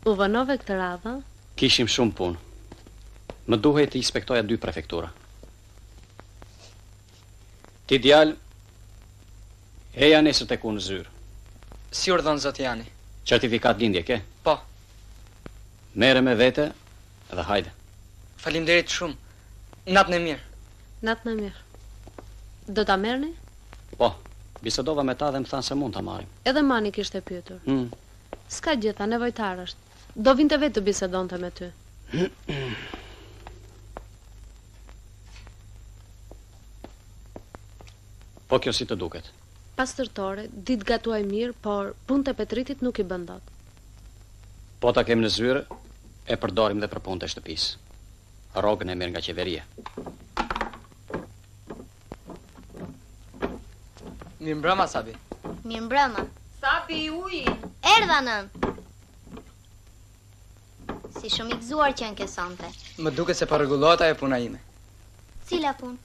U vënove këtë radhë? Kishim shumë punë. Më duhej të inspektoja 2 prefektura. Ti djalë, heja nesër tek unë në zyrë. Si urdhon zoti Jani? Certifikat lindje ke? Po. Mere me vete dhe hajde. Faleminderit shumë. Natën e mirë. Natën e mirë. Do ta merrni? Po, bisedova me ta dhe më thanë se mund ta marrim. Edhe Mani kishte pyetur. S'ka gjë, nevojtar është. Do vinte vetë të bisedonte me ty. Po kjo si të duket? Pastërtore, ditë gatuaj mirë, por punë të Petritit nuk i bën dot. Po ta kem në zyrë, e përdorim dhe për punë të shtëpisë. Rrogën e merr nga qeveria. Mirëmbrëma, Sabi. Mirëmbrëma. Sabi, ujin. Erdha nën. Si shumë i gëzuar që në kesante. Më duke se përregullohet ajo puna ime. Cila pun?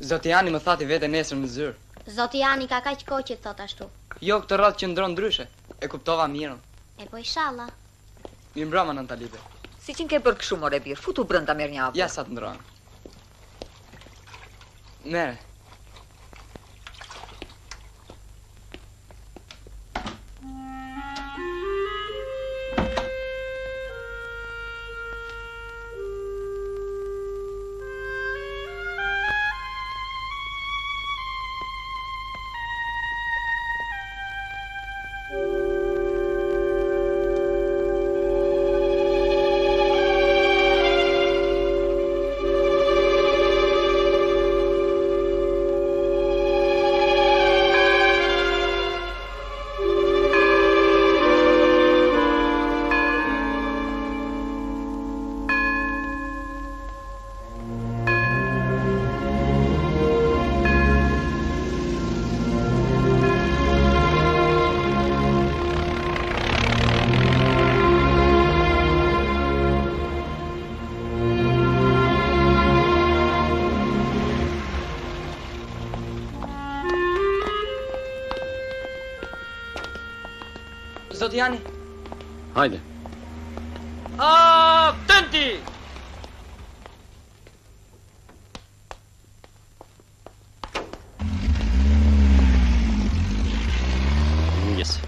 Zoti Jani më thati vete nesër në zyrë. Zoti Jani ka kaq kohë që thot ashtu. Jo, këtë radhë që ndron ndryshe. E kuptova mirën. E po inshallah. Mirëmbrëma nën Talibe. Si që n'ke për këshu more birë, futu brënda merë një avë. Ja sa të ndronë. Mere. Zoti Jani. Hajde. Attenti!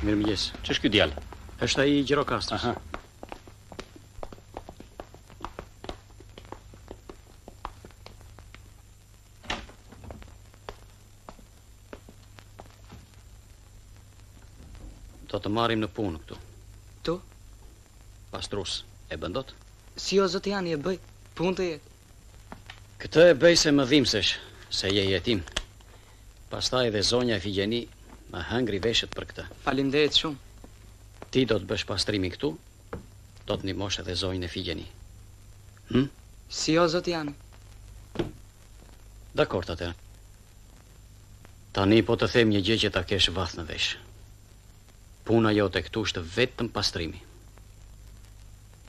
Mirëmëngjes. Ç'është ky djalë? Është ai Gjirokastrës. Aha. Do të marrim në punë këtu. Tu? Pastrus, e bën dot? Si o zoti Jani e bëj, punë të jetë. Këtë e bëj se më dhimbsesh, se je jetim. Pastaj edhe zonja Figjeni më hëngri veshët për këtë. Faleminderit shumë. Ti do të bësh pastrimin këtu, do të ndihmosh edhe zonjën e Figjeni. Si o zoti Jani. Dakor, atë. Tani po të them një gjë që ta kesh vath në vesh. Puna jote këtu është vetëm pastrimi.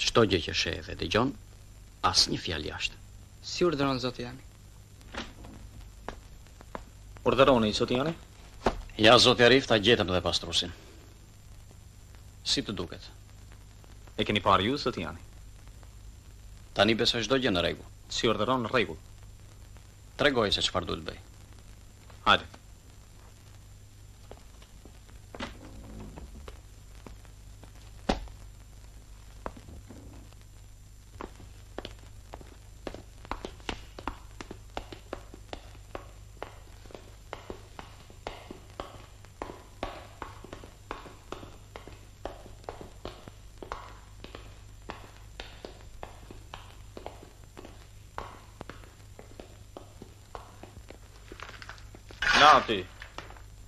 Çdo gjë që sheh dhe dëgjon, asnjë fjalë jashtë. Si urdhëron zoti Jani? Urdhëroni, zoti Jani? Ja, zoti Arif, ta gjetëm dhe pastrusin. Si të duket? E keni parë ju, zoti Jani? Tani besoj çdo gjë në rregull. Si urdhëron në rregull. Tregoj se çfarë duhet bëj. Hajde.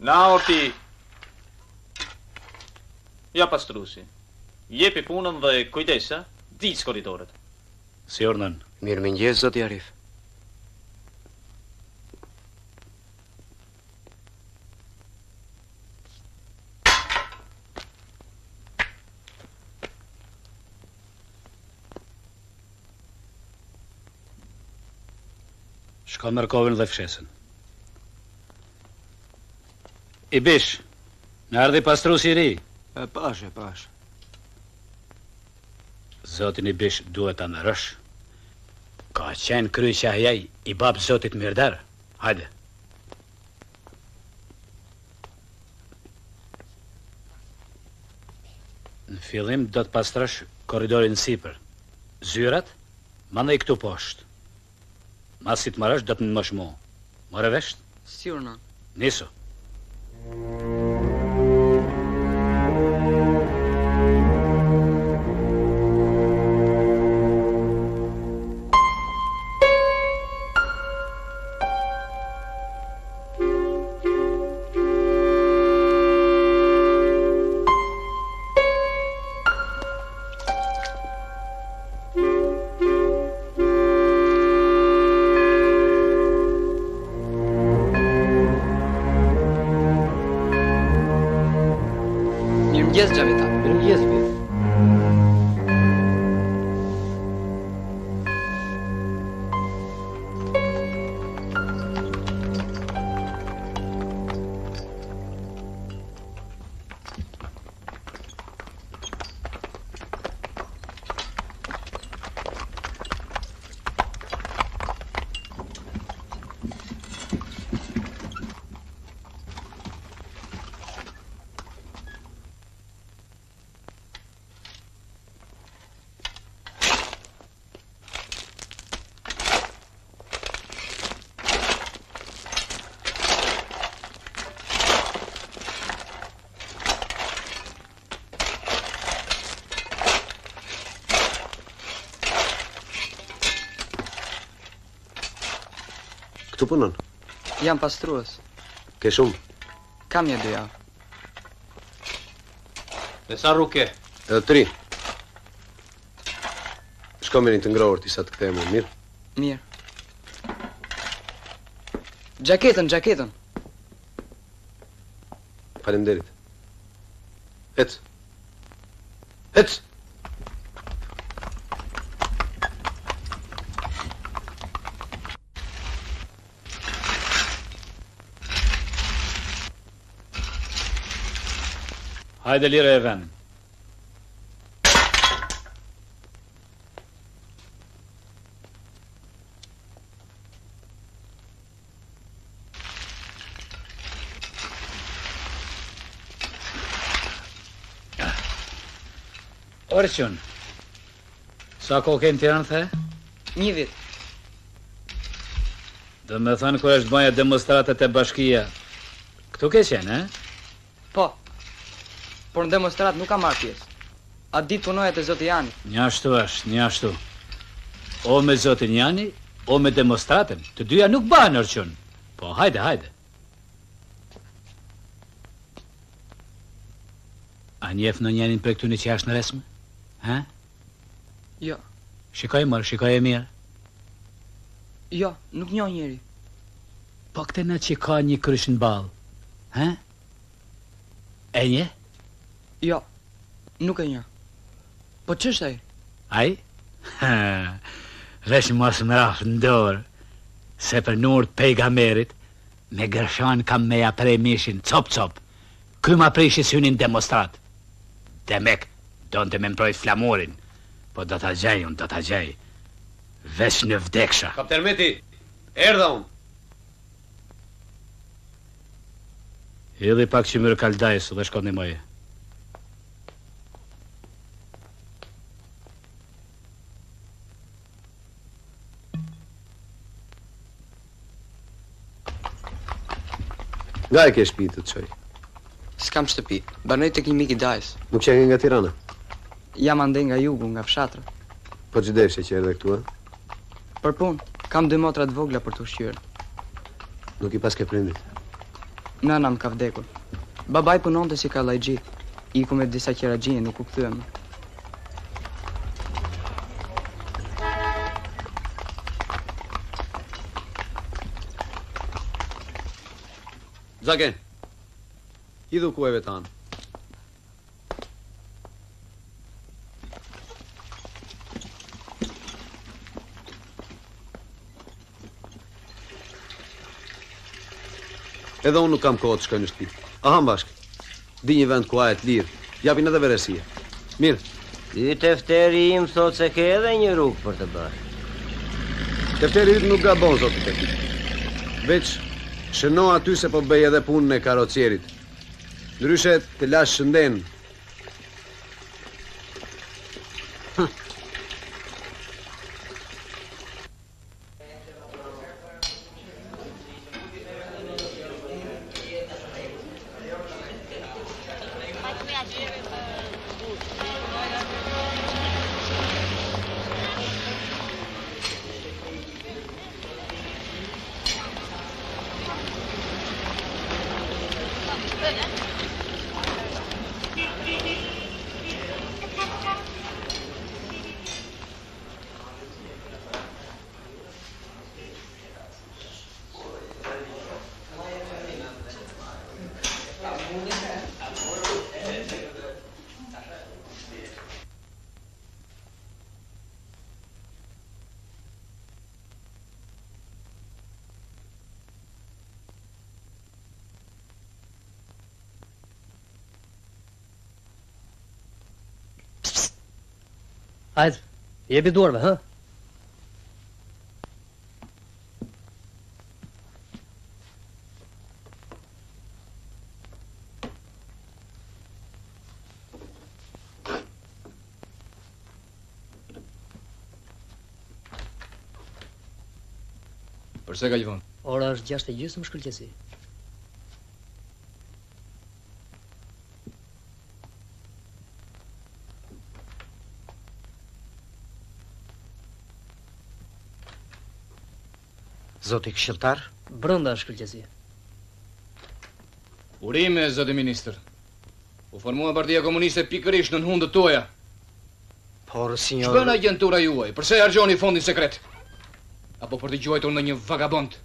Nati. Ja pastrusi. Jepi punën dhe kujdesa, diç korridoret. Si urdhën? Mirëmëngjes, zoti Arif. Shko merr kovën dhe fshesën. I bish, në ardhi pastrusi i ri. Pashe. Zotin i bish duhet ta nërësh. Ka qenë kryqëjaj i babë zotit Mirder. Hajde. Në fillim do të pastrash korridorin sipër. Zyrat, mandej këtu poshtë. Masi të marrësh do të më shmo. More vesh? Sigur nën. Nisu. Mirëmëngjes Xhaveta. Mirëmëngjes, Bif. Këtu punon? Jam pastrues. Ke shumë? Kam një 2 javë. Dhe sa rruke? Edhe 3. Shko me një të ngrohur ti sa të kthehemi, mirë? Mirë. Gjaketën. Faleminderit. Ec. Hajde lirë e ven. Orçun. Sa kohë në Tiranë, the? 1 vit. Do me thënë kër është bëja demonstratet e bashkia. Këtu ke qenë, Po. Por në demonstrat nuk kam marrë pjesë. Atë ditë punoja te zoti Jani. Njashtu është, njashtu. O me zotin Jani, o me demonstratën. Të dyja nuk banë, Orçun. Po, hajde. A njef në njenin për këtu një që ashtë në resmë? Ha? Jo. Shikoj e mirë. Jo, nuk njoh njeri. Po këte në që ka një krysh në balë. Ha? E nje? Jo, nuk e njoh. Po ç'është ai? Ai? Vesh mos më rafë në dorë, se për nurt pejgamberit, me gërshan kam me ja prej mishin, cop. Ky ma prishi synin demonstrat. Demek, donë të me mprojt flamurin, po do t'a gjej. Vesh në vdeksha. Kapten Meti, erdha unë. Hidhi pak që mërë kaldajës dhe shkot një moje. Nga e ke shtëpi të çoj? S'kam shtëpi. Banoj tek një mik i dajës. Nuk qenë nga Tirana? Jam andej nga jugu, nga fshatra. Po ç'deshe që erdhe këtu, Për punë, kam 2 motra të vogla për të ushqyer. Nuk i pas ke prindit. Nëna më ka vdekur. Babaj punonte si kallajxhi. Iku me disa qera gjie, nuk u kthyem. Zake, idhu kuajve tanë. Edhe unë nuk kam kohë të shkoj në shtëpi. Aha bashkë, di një vend ku ajet lirë, Japin edhe veresie. Mirë, Ky tefteri im thot se ke edhe një rrugë për të bërë. tefteri yt nuk gabon, zoti teknik. Veç shëno aty se po bëj edhe punën e karocierit. Ndryshe të lash shënden. Hajde, jepi duarve, hë? Përse ka vonë? Ora është 6:30 shkëlqesi. Zoti këshilltar? Brenda shkëlqesi. Urime, zoti ministër. U formua Partia Komuniste pikërisht në hundët tuaja. Por, sinjor... Ç'bën agjentura juaj? Përse harxhoni fondin sekret? Apo për të gjuajtur në një vagabond?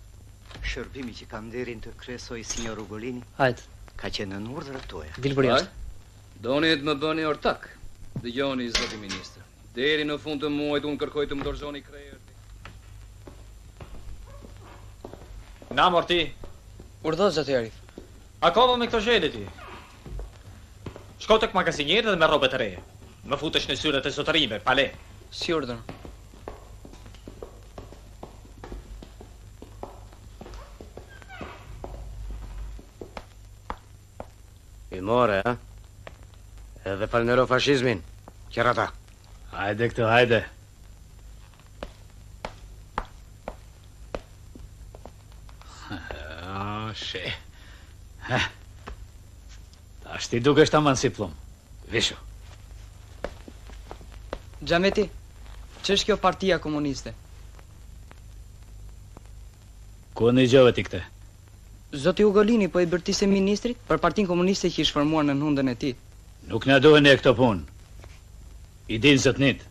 Shërbimi që kam nderin të kryesoj sinjor Ugolini Hajde, ka qenë në urdhrat tuaja. dil për jashtë. Doni të më bëni ortak? Dëgjoni, zoti ministër. Deri në fund të muajit unë kërkoj të më dorëzoni krejër. Na morti, Urdhë, zoti Arif. a kova me këto zhjede ti? Shko tek magazinjerët dhe me robe të reje. Më futesh në syret e zotërime, pale. Si urdhër. I more, ha? Edhe falnero fashizmin. Qerata. Hajde këtu, hajde. She. Tash ti dukesh tamam si plum. Vishu. Xhameti, ç'është kjo Partia Komuniste? Ku në gjove ti këte? Zoti Ugolini po i bërtise ministrit për Partinë Komuniste që ish formuar në hundën e tij. Nuk na duhen e këto punë. I din zotnit.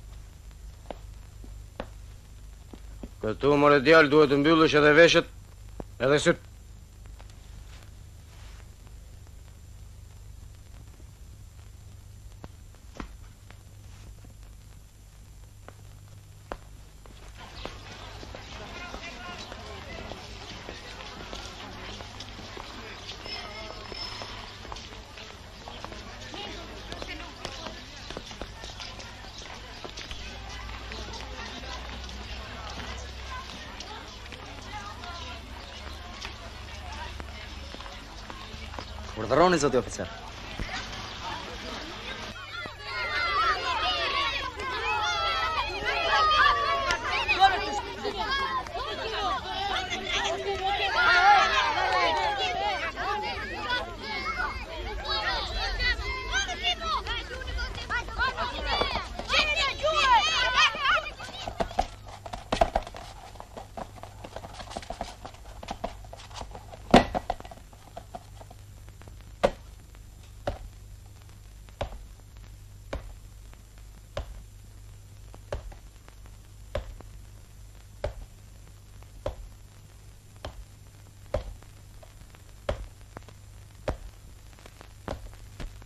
Këtu, more djalë, duhet të mbyllësh edhe veshët, edhe syt. Urdhëroni, zoti oficer.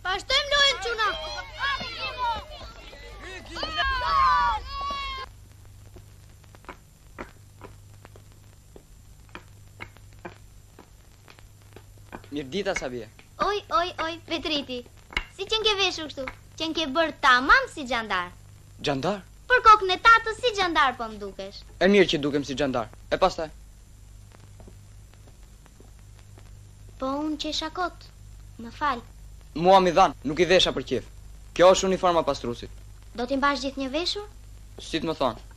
Vazhdojmë lojën çuna. Mirë dita, Sabie. Oj, Petriti. Si që n'ke veshur kështu, që n'ke bërë tamam si gjandar. Gjandar? Për kokën e tatës si gjandar po m'dukesh. E mirë që dukem si gjandar. E pastaj? Po unë që shakot, më fal. Mua mi dhan, nuk i vesha për qef. Kjo është uniforma pastrusit. Do t'i mbash gjithë një veshur? Si të më thonë.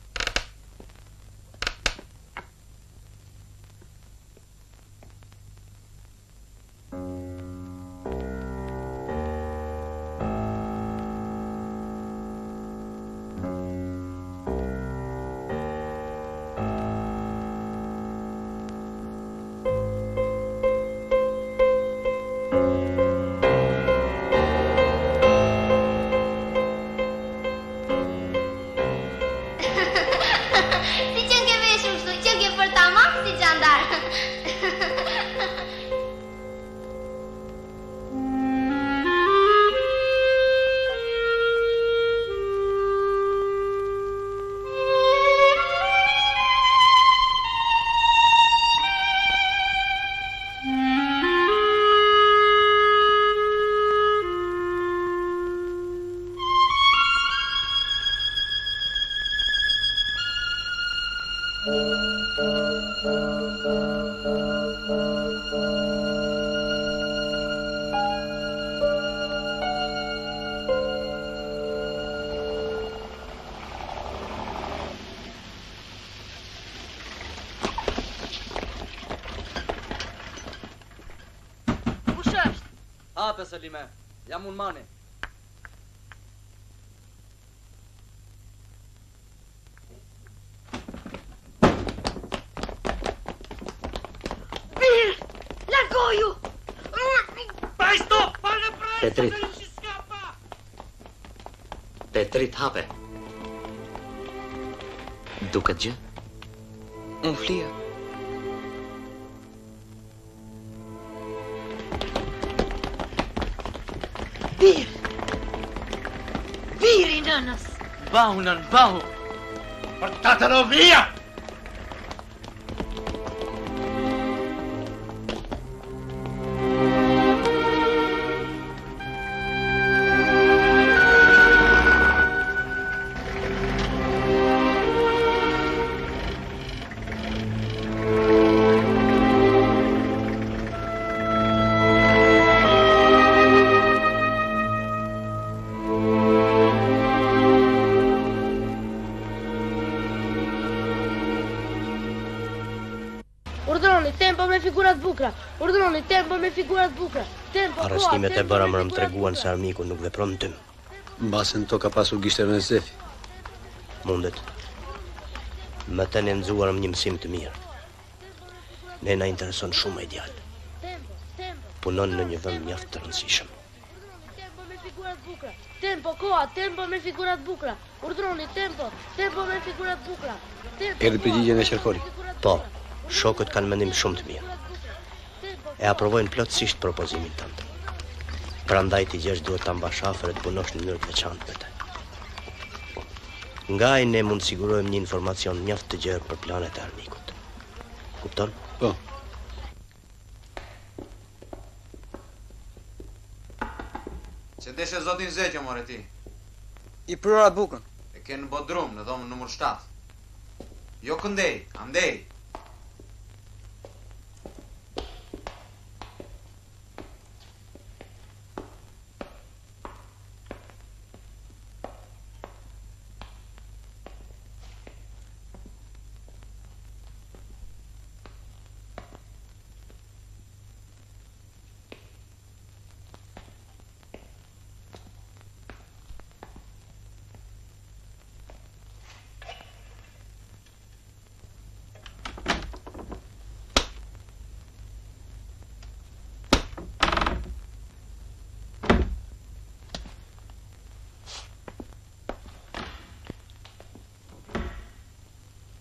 Hape, Selime, jam unë mani. Largoju! Petrit hape. Duket gjë? Unë flia. Biri nënës! Bahu, nën, bahu! Portatelo via! Urdhroni, tempo me figurat bukra. Urdhroni, tempo me figurat bukra. Tempo, Arrestimet e bëra më treguan se armiku nuk vepron në tym. Mbasën to ka pasur gishter në Zefi. Mundet. Më të ne nxuar një mësim të mirë. Ne na intereson shumë ideal. Punon në një vend mjaft të rëndësishëm. Tempo me figurat bukra. Tempo, koha, tempo me figurat bukra. Urdhroni, tempo, tempo me figurat bukra. Erdhi përgjigjen e Qerkori. Po, shokët kanë mendim shumë të mirë. E aprovojnë plotësisht propozimin tënd. Prandaj ti gjesh duhet ta mbash afër të punosh në mënyrë të veçantë me të. Nga ai ne mund të sigurojmë një informacion mjaft të gjerë për planet e armikut. Kupton? Po. Se deshe zotin Zeqo, more ti? I prora bukën. E ke në Bodrum, në dhomën numër 7. Jo këndej, andej.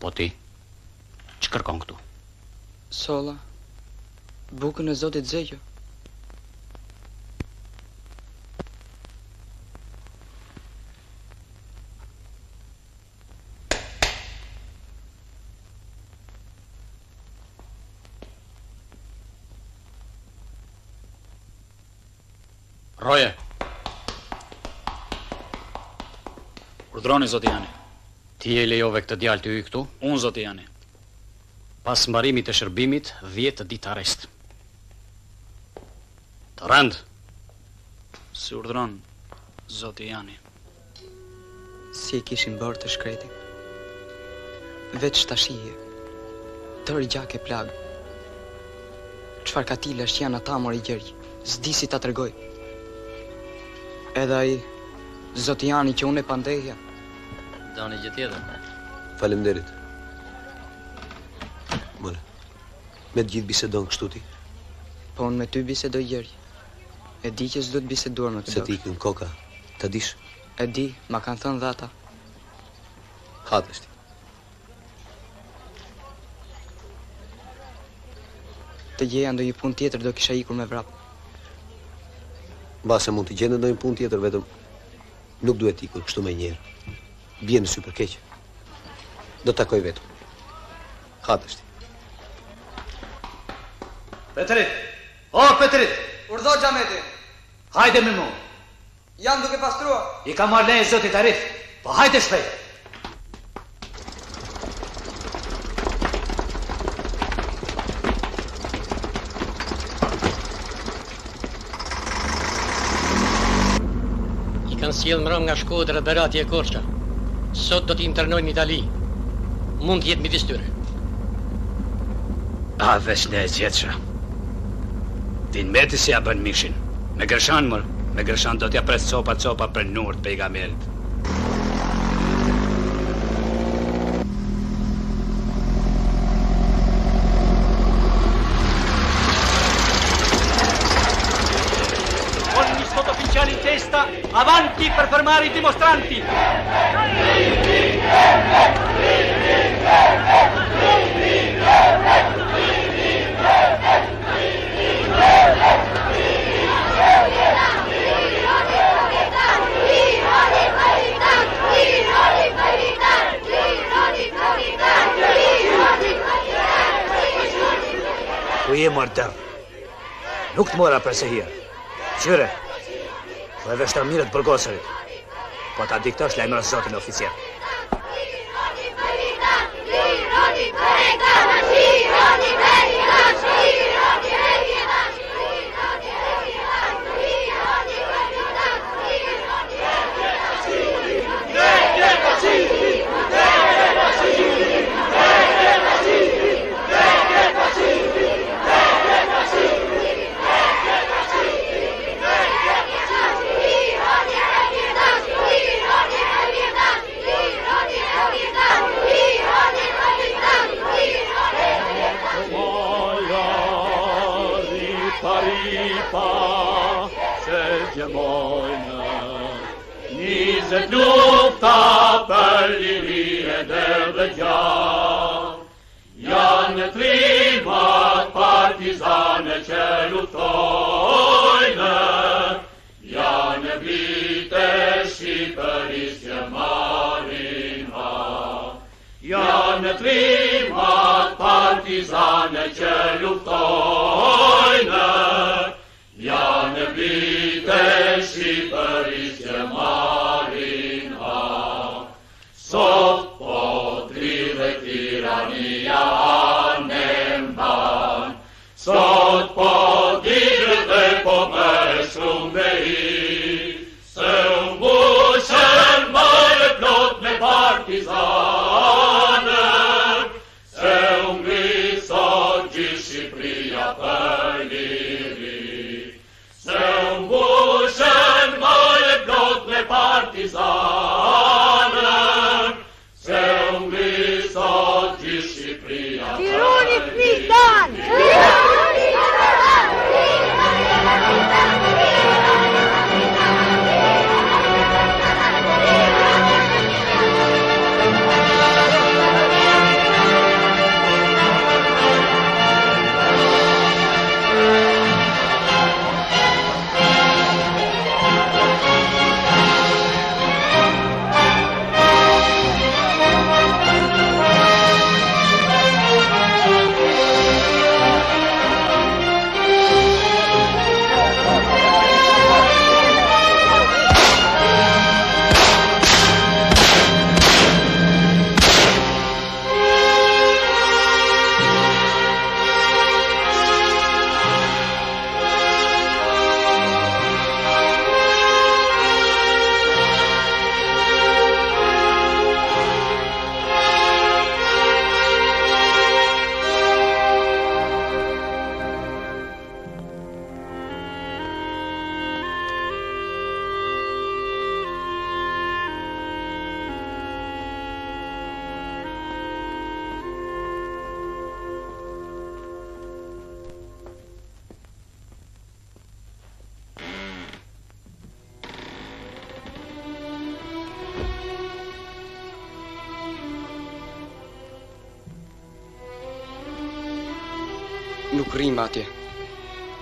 Po ti, që kërkon këtu? Solla, bukën e zotit Zeqo. Roje, Urdhroni, zoti Jani. Ti e lejove këtë djalë të hyj këtu? Unë, zoti Jani. Pas mbarimit të shërbimit, 10 ditë arrest. Të rand. Si urdhron, zoti Jani. Si e kishin bërë të shkretin. Veç tashije. Tërë gjak e plagë. Çfarë katilesh janë ata mori gjergj. S'di si ta tregoj. Edhe ai zoti Jani që unë e pandehja. Dani gjë tjetër. Faleminderit. More. Me të gjithë bisedon kështu ti? Po unë me ty bisedoj gjergj. E di që s'do të biseduar me këtë. Se ti ikën koka, ta dish? E di, ma kanë thënë dhe ata. Hatështi. Të gjeja ndonjë punë tjetër do kisha ikur me vrap. Mbase mund të gjende ndonjë punë tjetër, vetëm nuk duhet ikur kështu me njerë. Bje në sy për keq. Do të takoj vetëm. Hatështi. Petrit! O, Petrit! Urdhë Xhameti. Hajde me mu. Jam duke pastruar. I ka marrë leje zotit Arif. Po hajde shpejt. I kanë sjellë mbrëm nga Shkodra Berati e Korça. Sot do t'i internojnë në Itali. Mund të jetë midis tyre. A, veç ne e gjetësha. Din meti si ja bën mishin. Me Gërshan, mër. Me Gërshan do t'ja pres copa për nurt pejgamberit. Con gli sottoufficiali in testa, avanti per fermare i dimostranti! Ku je mordër? Nuk të mora përse hirë. Qyre, po e veshtar mirët për gosërit. Po ta diktosh lajmëros zotin oficier. Nizet lufta për liri e derdhë gjatë. Janë trimat partizane që luftojnë, janë vite Shqipëris që marin ha. Janë trimat partizane që luftojnë, janë vite Shqipëris që marin ha. Sot po tridhe tirania anë mban, sot po tridhe po më shumë dhe i, se mbushën mërë plot me partizanët, se ngri sot gjithë Shqipëria për liri, se mbushën mërë plot me partizanët, se ngri sot gjithë Shqipëria për liri. Tironi Fritan! Tironi Fritan! rrim atje.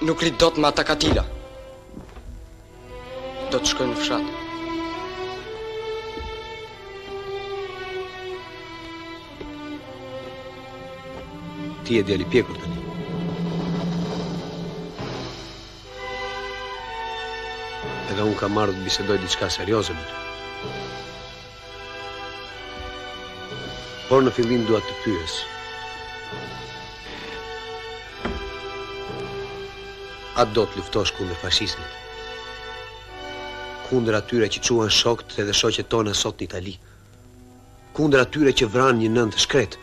Nuk rrit dot me ata Katila. Do të shkoj në fshat. Ti e djali pjekur tani. Edhe unë kam marrë të bisedoj diçka serioze me ty. Por në fillim dua të pyes. A do të luftosh kundër fashizmit? Kundër atyre që quan shokët edhe shoqet tona sot në Itali? Kundër atyre që vranë një nën të shkret?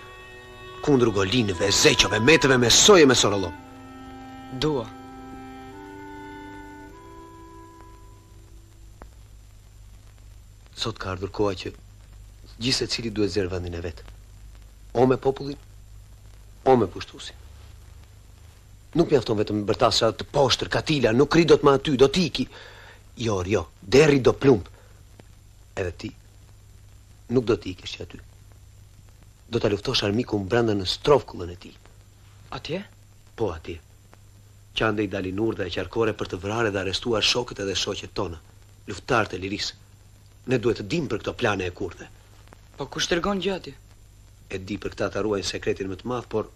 Kundër golinëve, zeqove, metëve me soje me sorollop? Dua. Sot ka ardhur koha që gjithë secili duhet zerë vendin e vet. O me popullin, o me pushtusin. Nuk mjafton vetëm bërtasha të poshtër, Katila, nuk ri do të ma aty, do t'iki. Jo, deri do plumb. Edhe ti, nuk do t'ikesh që aty. Do t'a luftosh armikun brenda në strofkullën e ti. Atje? Po, atje. Qande i dalin urdhra e qarkore për të vrarë dhe arrestuar shokët edhe shoqet tona, luftarët e lirisë. Ne duhet të dim për këto plane e kurthe. Po kush tregon gjatje? E di për këta të ruajnë sekretin më të madh, por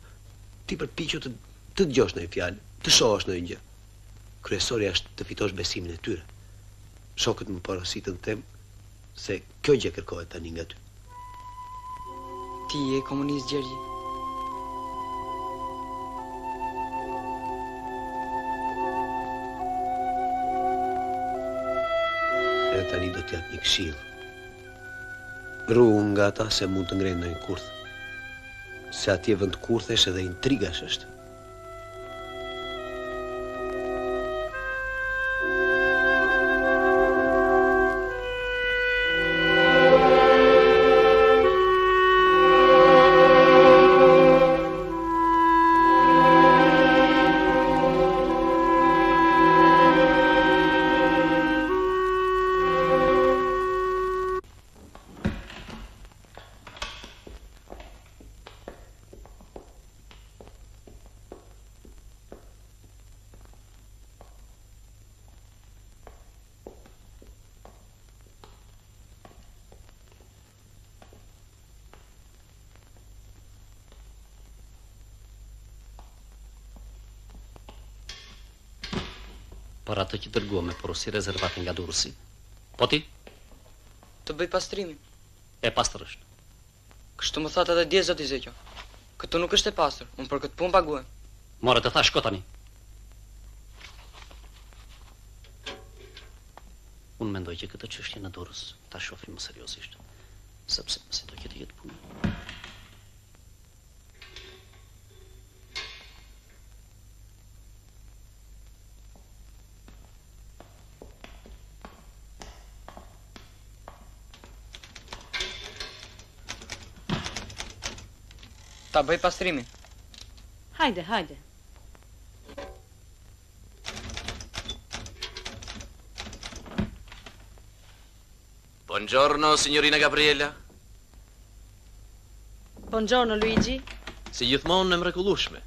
ti përpiqu të dëgjosh ndonjë fjalë, të shohësh ndonjë gjë. Kryesori është të fitosh besimin e tyre. Shokët më porositën tem se kjo gjë kërkohet tani nga ty. Ti je komunist, Gjergji? Edhe tani do t'jap një këshill. Ruhu nga ata se mund të ngrenë ndonjë kurth. Se atje vend kurthesh edhe intrigash është. Për atë që dërgua me porosi rezervate nga Durrësi. Po ti? Të bëj pastrimin. E pastër është. Kështu më thatë edhe dje zoti Zeqo. Këtu nuk është e pastër, unë për këtë punë paguhem. More të thash, shko tani. Unë mendoj që këtë çështje në Durrës ta shohim më seriozisht, sepse mëse do këtë jetë punë. Ta bëj pastrimin. Hajde, hajde. Buongiorno, signorina Gabriella. Buongiorno, Luigi. Si gjithmonë në mrekullueshme.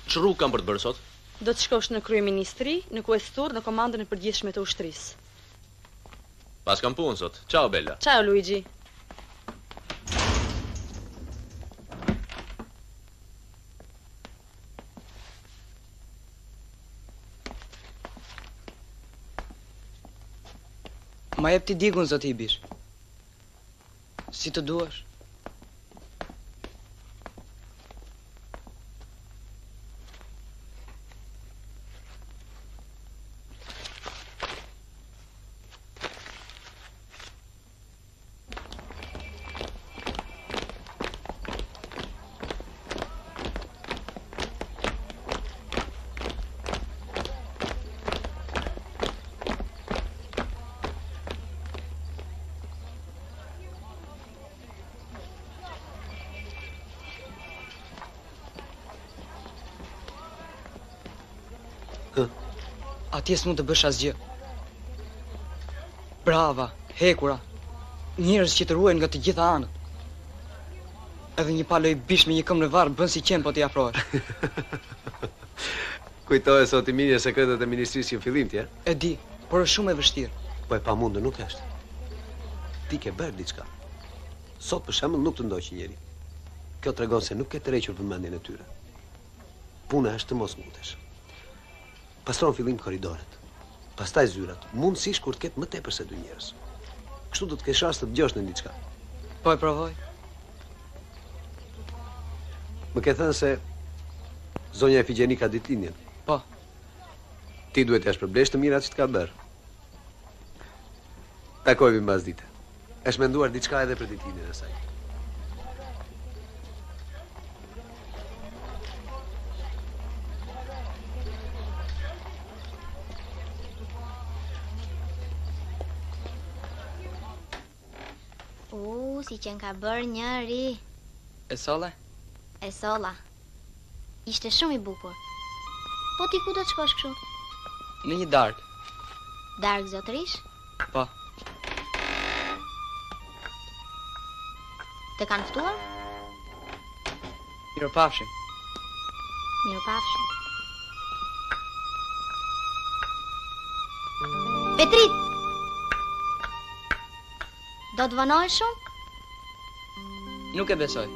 Ç'rrugë kam për të bërë sot? Do të shkosh në kryeministri, në kuestur, në komandën e përgjithshme të ushtrisë. Pas kam punë sot. Ciao, Bella. Ciao, Luigi. Ma jep ti digun, zoti i bish. Si të duash. Atje s'mund të bësh asgjë. Brava, hekura, njerëz që të ruajnë nga të gjitha anët. Edhe një palo i bish me një këmbë në varë bën si qenë po t'i afrohesh. Kujtohet sot i mirë sekretet e ministrisë në fillim tje? E di, por është shumë e vështirë. Po e pamundur nuk është. Ti ke bërë diçka. Sot për shembull nuk të ndoqi njeri. Kjo tregon se nuk ke tërhequr vëmendjen e tyre. Puna është të mos ngutesh. Pastron fillim korridoret. Pastaj zyrat, mundësisht kur të ketë më tepër se 2 njerëz. Kështu do të kesh shans të dëgjosh në diçka. Po e provoj. Më ke thënë se zonja Efigjeni ka ditëlindjen. Po. Ti duhet t'jash përblesh të mirat që t'ka bërë. Takojmë mbas dite. Është menduar diçka edhe për ditëlindjen e saj. Si që ka bërë njëri. E solle? E solla. Ishte shumë i bukur. Po ti ku do të shkosh kështu? Në një darkë. Darkë zotërish? Po. Të kanë ftuar? Mirupafshim. Mirupafshim. Petrit! Do të vonohesh shumë? Nuk e besoj.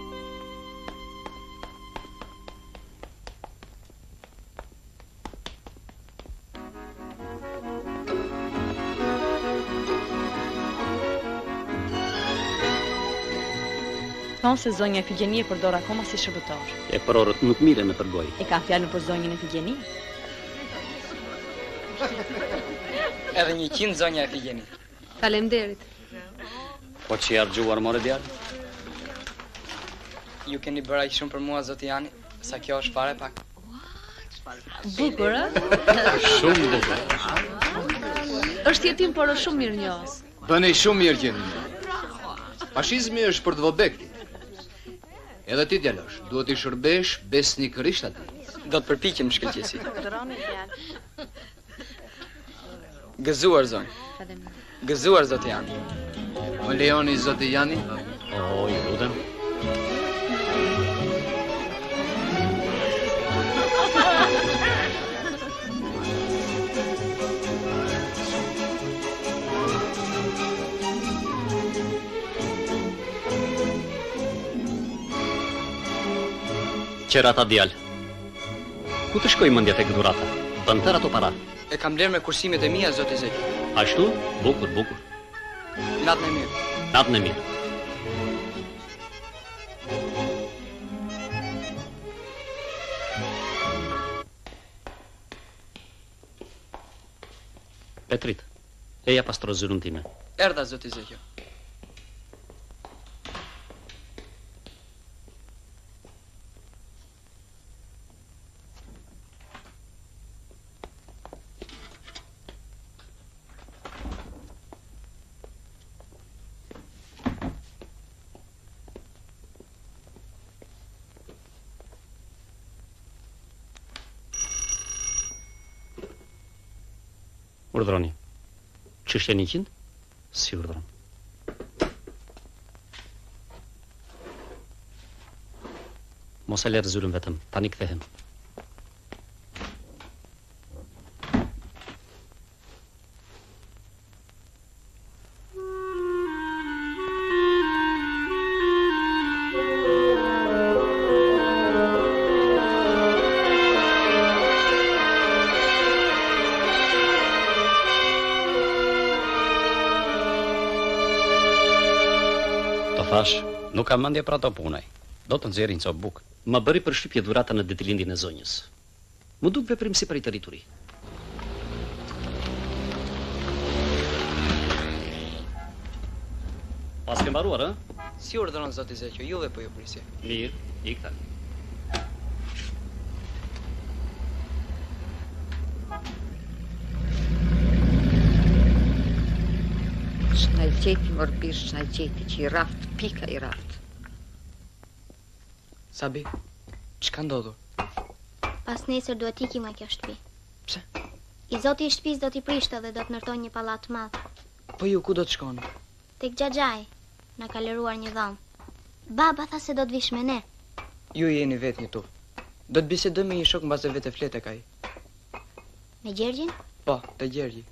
Thonë se zonja Efigjeni e përdor akoma si shërbëtor. E përorët nuk mire në përgoj. E ka fjalën për zonjën Efigjeni? Edhe 100 zonja Efigjeni. Faleminderit. Po që i argjuar more djalë? Ju keni bërë aq shumë për mua, zoti Jani, sa kjo është fare pak. Bukur, a? Shumë bukur. Është jetim, por është shumë mirënjohës. Bëni shumë mirë gjeni. Fashizmi është për të vobekti. Edhe ti djalosh, duhet i shërbesh besnikërisht aty. Do të përpiqem shkëlqyesi. Gëzuar zonjë. Gëzuar zoti Jani. Më lejoni zoti Jani? O, ju lutem. Qera ta djalë. Ku të shkoj mendja tek dhurata? Bën tërë ato para. E kam blerë me kursimet e mia, zoti Zeki. Ashtu? Bukur, bukur. Natën e mirë. Natën e mirë. Petrit, eja pastro zyrën time. Erdha, zoti Zeki. Urdhroni. Çështja 100? Si urdhron. Mos e lërë zyrën vetëm, tani kthehem. Thash, nuk kam mendje për ato punaj. Do të nxjerrin copë bukë. Më bëri përshtypje dhurata në ditëlindjen e zonjës. Më duk veprim si për i territuri. Pas ke mbaruar, ë? Si urdhëron zoti Zeki, juve po ju prisje. Mirë, ik tani. Shnajqeti morbir, shnajqeti që i raft, pika i raft. Sabi, çka ndodhur? Pas nesër duhet ikim nga kjo shtëpi. Pse? I zoti i shtëpisë do t'i prishte dhe do të ndërtojë një pallat të madh. Po ju ku do të shkoni? Tek Xhaxhai, na ka lëruar një dhomë. Baba tha se do të vish me ne. Ju jeni vetë një tu. Do të bisedoj me një shok mbas vetë flet tek ai. Me Gjergjin? Po, te Gjergji.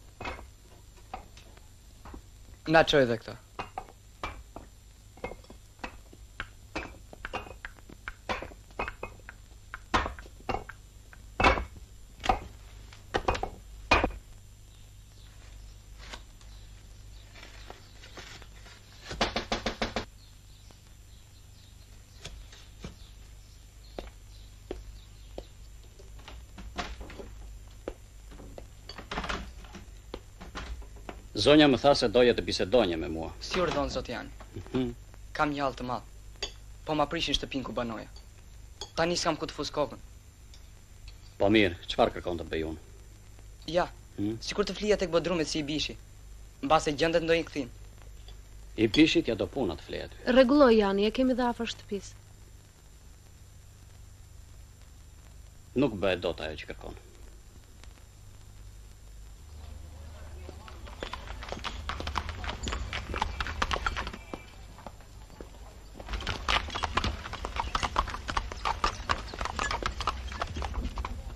Na çoj edhe këta. Zonja më tha se doje të bisedonje me mua. Si urdhon zot janë. Kam një hall të madh. Po ma prishin shtëpinë ku banoja. Tani s'kam ku të fus kokën. Po mirë, çfarë kërkon të bëj unë? Ja, sikur të flija tek bodrumet si i bishi. Mbase gjendet ndonjë kthim. I bishit ja do puna të flehet. Rregulloj Jani, e kemi dhe afër shtëpisë. Nuk bëhet dot ajo që kërkon.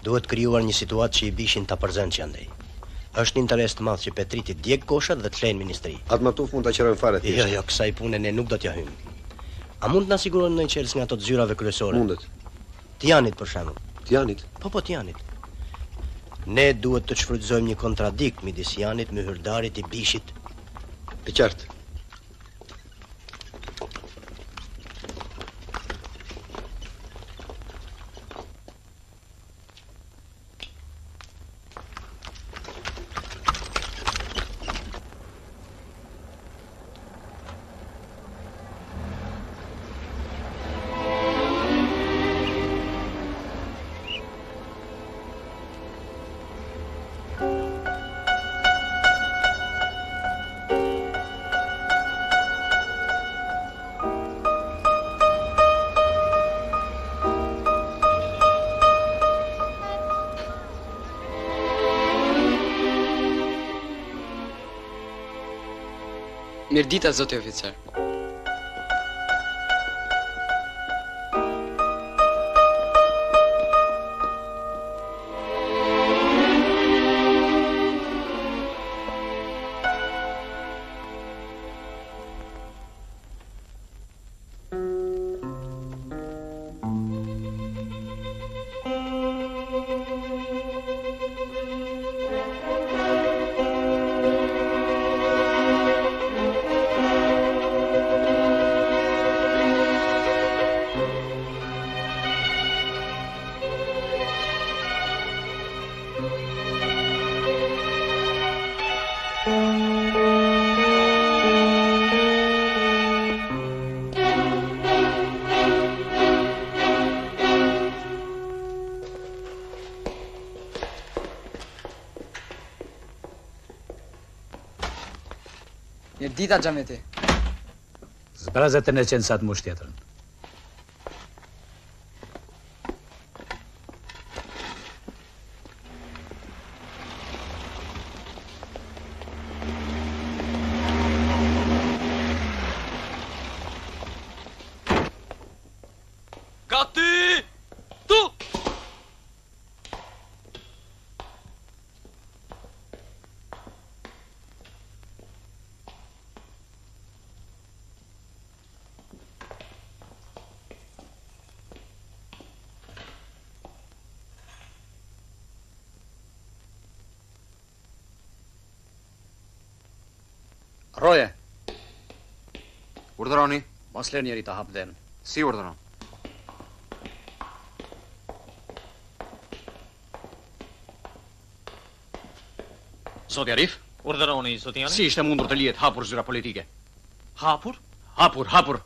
Duhet krijuar një situatë që i bishin ta përzën që andej. Është një interes të madh që Petriti djeg goshat dhe të lejnë ministri. Atë matuf mund ta qërojmë fare thjesht. Jo, kësaj pune ne nuk do t'ja hymë. A mund të na sigurojnë ndonjë qelës nga ato të zyrave kryesore? Mundet. Tijanit për shembull. Tijanit? Po, Tijanit. Ne duhet të shfrytëzojmë një kontradikt midis Janit me hyrdarit i bishit. E qartë. Mirdita, zoti oficer. Mirdita, Xhameti. Zbrazët e në qenë sa të mush tjetërën. Gati! Tu! Roje. Urdhëroni. Mos lër njeri ta hap dherën. Si urdhëron? Zoti Arif? Urdhëroni, zoti Jani? Si ishte mundur të lihet hapur zyra politike? Hapur? Hapur.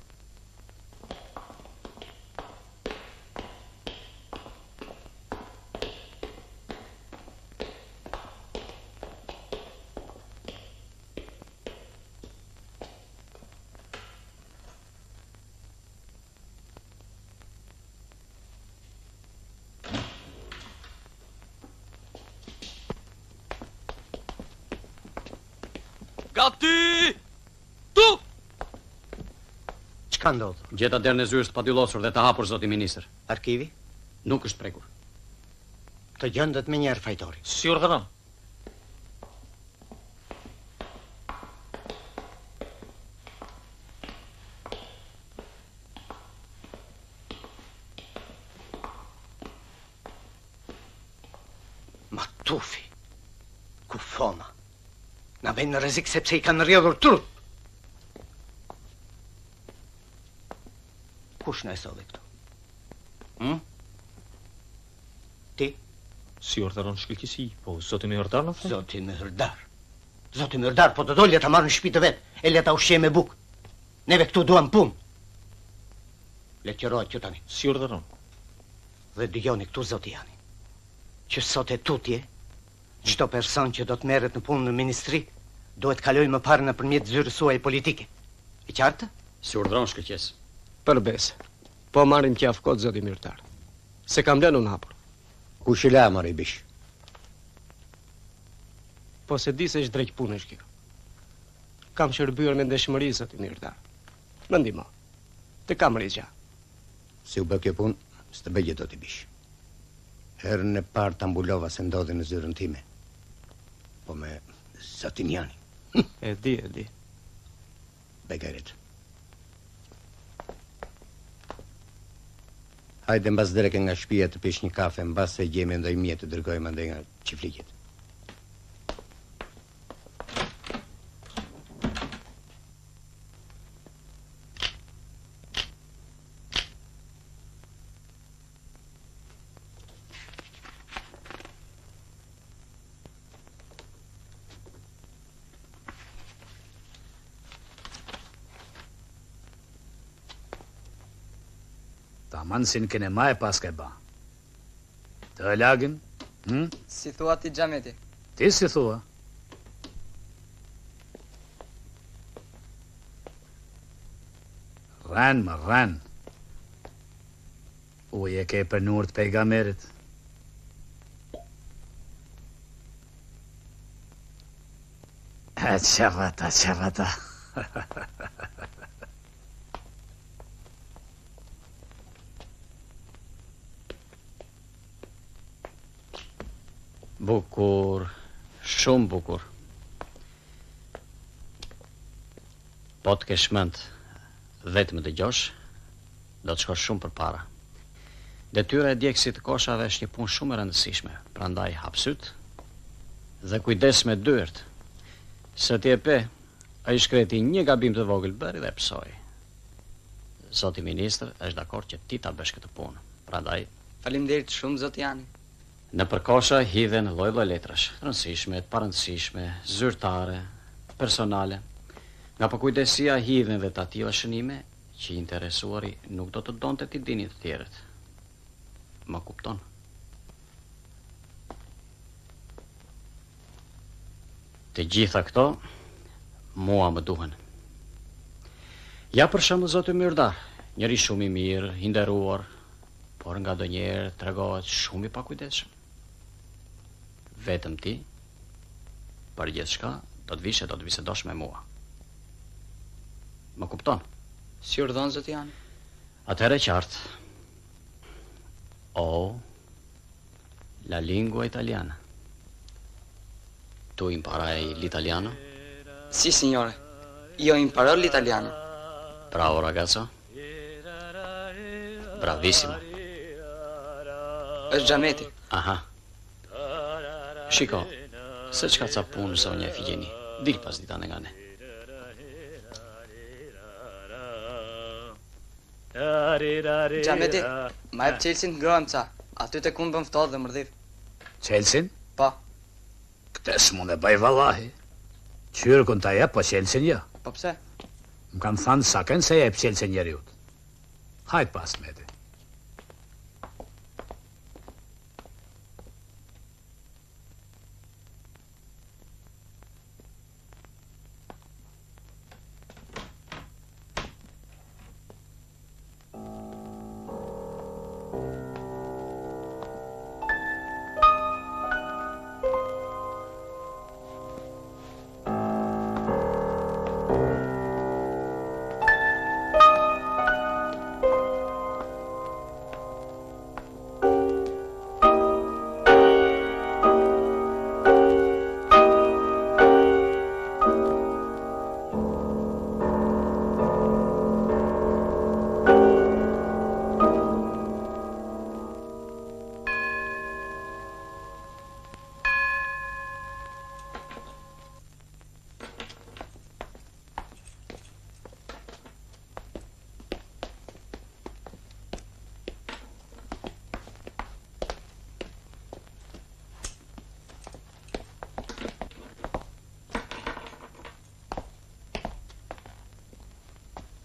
Gati! Tu! Çka ndodh? Gjeta derën e zyrës të padyllosur dhe të hapur, zoti ministër. Arkivi? Nuk është prekur. Të gjendet me njerë fajtori. Si urdhëron? Ma tufi. Kufona. Na vjen në rrezik sepse i kanë rrjedhur trut. Kush na e solli këtu? Ti? Si urdhëron shkëlqësi, po zoti më urdhëron? Zoti më urdhër. Zoti më urdhër, po të dolja ta marrë në shtëpi të vet. E le ta ushqej me bukë. Neve këtu duam punë. Le qërohet që tani. Si urdhëron? Dhe dëgjoni këtu zoti Jani. Që sot e tutje, çdo person që do të merret në punë në ministri, duhet kaloj më parë nëpërmjet zyrës suaj politike. E qartë? Si urdhëron shkëlqes. Përbes. Po marrim qaf kot zoti mirtar. Se kam lënë unë hapur. Kush i la marrë bish? Po se di se është drejt punësh kjo. Kam shërbyer me ndeshmëri zoti mirtar. Më ndihmo. Të kam rrigja. Si u bë kjo punë, s'të bëj dot i bish. Herën e parë të ambulova se ndodhi në zyrën time. Po me zotin Jani. E di. Begaret. Hajde mbas dreke nga shtëpia të pish një kafe, mbas se gjemi ndaj mje të dërgojmë ndaj nga çiftliqet. Mansin kene ma e pas ka ba. Të lagin? Si thua ti Xhameti? Ti si thua? Ran, më ran. Uje ke për nur të pejgamberit. Qërata. Bukur, shumë bukur. Po të kesh mend vetëm dëgjosh, do të shkosh shumë përpara. Detyra e djegësit të koshave është një punë shumë e rëndësishme, prandaj hap syt dhe kujdes me dyert. Se ti e pe, ai shkreti një gabim të vogël bëri dhe psoi. Zoti ministër është dakord që ti ta bësh këtë punë. Prandaj, faleminderit shumë zoti Jani. Në përkosha hidhen lloj-lloj letrash, rëndësishme, të parëndësishme, zyrtare, personale. Nga përkujdesia hidhen dhe të atilla shënime që i interesuari nuk do të donte t'i dini të tjerët. Ma kupton? Të gjitha këto mua më duhen. Ja për shembull zoti Myrdar, njëri shumë i mirë, i nderuar, por nga ndonjëherë tregohet shumë i pakujdesshëm. Vetëm ti, për gjithçka, do të vish e do të bisedosh me mua. Më kupton? Si urdhon zoti Jani? Atëherë qartë. O, la lingua italiana. Tu imparai l'italiano? Sì, signore. Io imparo l'italiano. Bravo, ragazzo. Bravissimo. Është Xhameti. Aha. Shiko, se çka ca punë zonja Figjeni, dil pas ditane nga ne. Xhameti, ma jep Chelsin ngrohem ca, aty te ku bën ftohtë dhe mërdhif. Chelsin? Po. Këtë s'mund e bëj vallahi. Qyrkun ta jep, po Chelsin jo. Po pse? Më kanë thënë saken se jep Chelsin njeriut. Hajt pas me ti.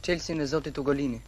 Chelsea në zotit Ugolini.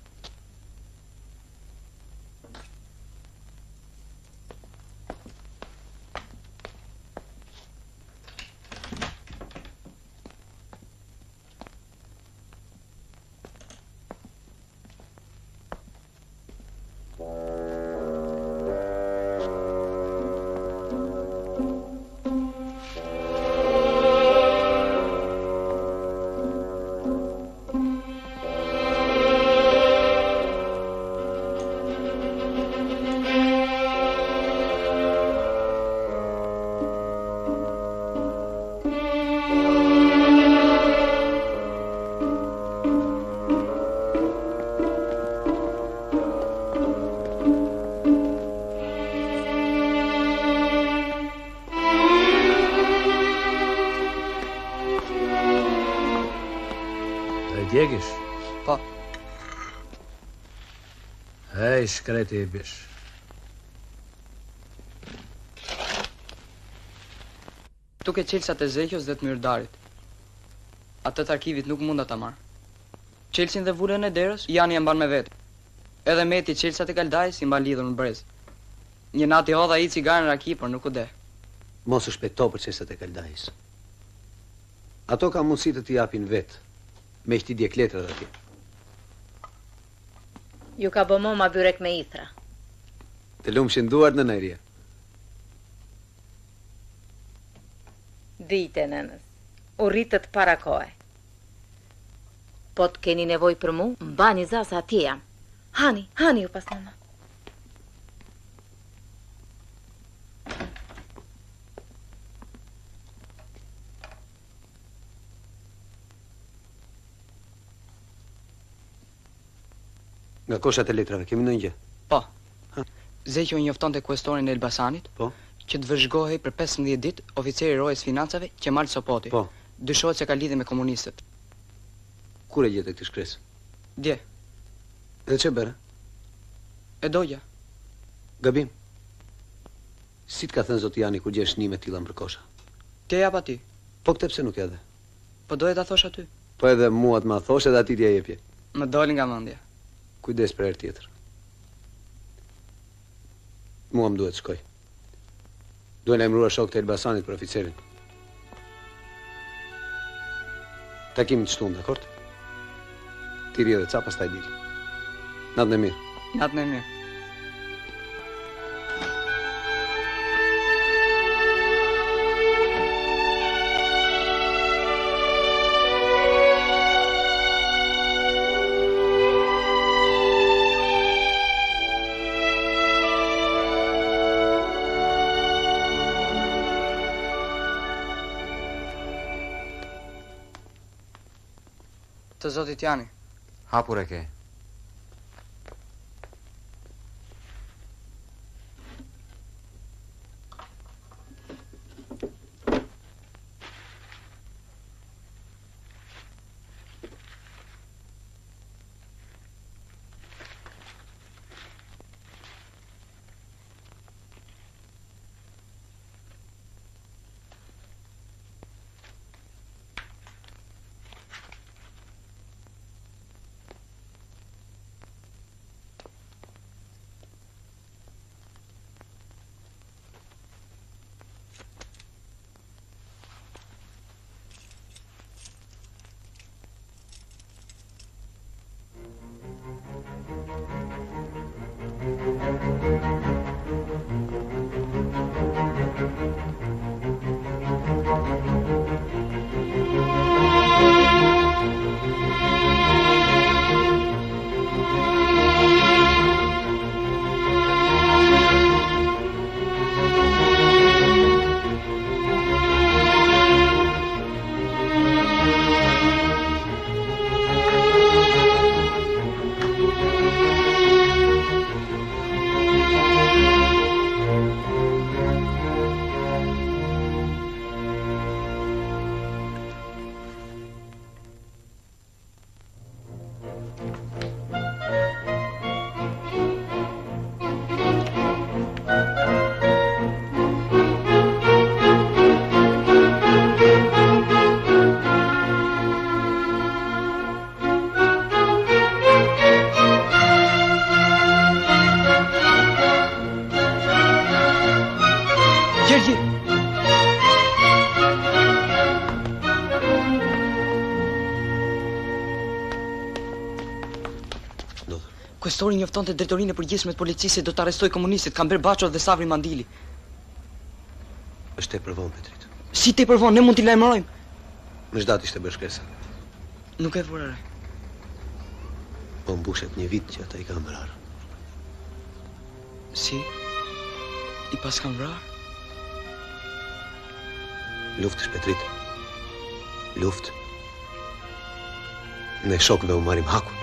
Djegish? Po. Hej, shkreti I bish. Tuke qelsat e Zehjos dhe të Myrdarit. Atë të arkivit nuk mund ta marr. Qelsin dhe vulën e derës janë I mban me vetë. Edhe meti qelsat e Kaldajs I mban lidhur në brez. Një natë I hodha I cigaren në arkiv, por nuk u de. Mos u shpejto për qelsat e Kaldajs. Ato ka mundësi të t'i japin vetë. Me ishti djek letrat atje. Ju ka bë moma byrek me ithra. Të lumë shënduar në nëjrje. Dite, nënës, u rritët para kohë. Po të keni nevoj për mu, mbani zasa atje jam. Hani ju pas nëna. Nga koshat e letrave, kemi në një? Po. Zehjo I njofton të kuestorin e Elbasanit, po, që të vëzhgohej për 15 ditë oficeri rojës financave Qemal Sopoti. Po. Dyshohet se ka lidhje me komunistët. Kur e gjete këtë shkresë? Dje. Edhe që bërë? E doja. Gabim. Si të ka thënë zoti Jani kur gjesh një me tilla për kosha? Te jap aty. Po këtë pse nuk ja dhe? Po doje ta thosh aty. Po edhe mua të ma thosh edhe ati t'ja jepje. Më doli nga mendja. Kujdes për herë tjetër. Mua më duhet shkoj. Duhen emruar shok të Elbasanit për oficerin. Takimi të shtunë, dakord? Ti rri edhe ca, pastaj dil. Natën e mirë. Natën e mirë. Të zotit Jani. Hapur e ke. Questori njoftonte drejtorinë e përgjithshme të policisë do të arrestoj komunistët Kamber Baço dhe Savri Mandili. Është tepër vonë, Petrit. Si tepër vonë, ne mund t'i lajmërojmë. Më çdat ishte bërë shkresa. Nuk e vura re. Po mbushet një vit që ata I kanë vrarë. Si? I pas kanë vrarë? Luftësh, Petrit. Luftë. Ne shokëve u marim hakun.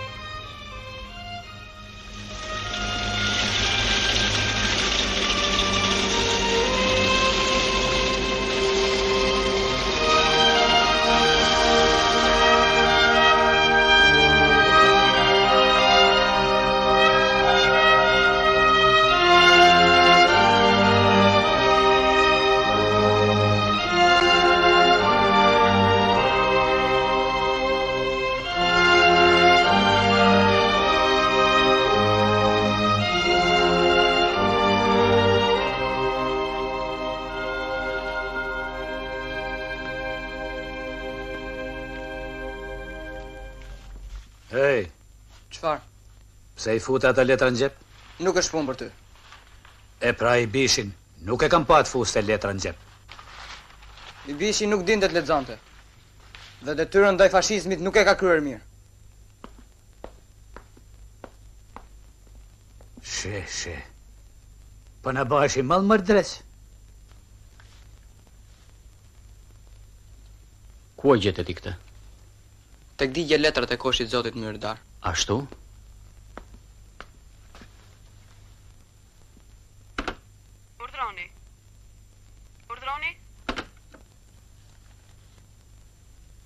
Hej. Çfarë? Pse I futa ata letra në xhep? Nuk është punë për ty. E pra I bishin, nuk e kam pa të fuste letra në xhep. I bishi nuk dinte të lexonte. Dhe detyrën ndaj fashizmit nuk e ka kryer mirë. She. Po na bash I mall mërdres. Ku e gjetet I këtë? Tek digje letrat e koshit zotit Myrdar. Ashtu? Urdhroni.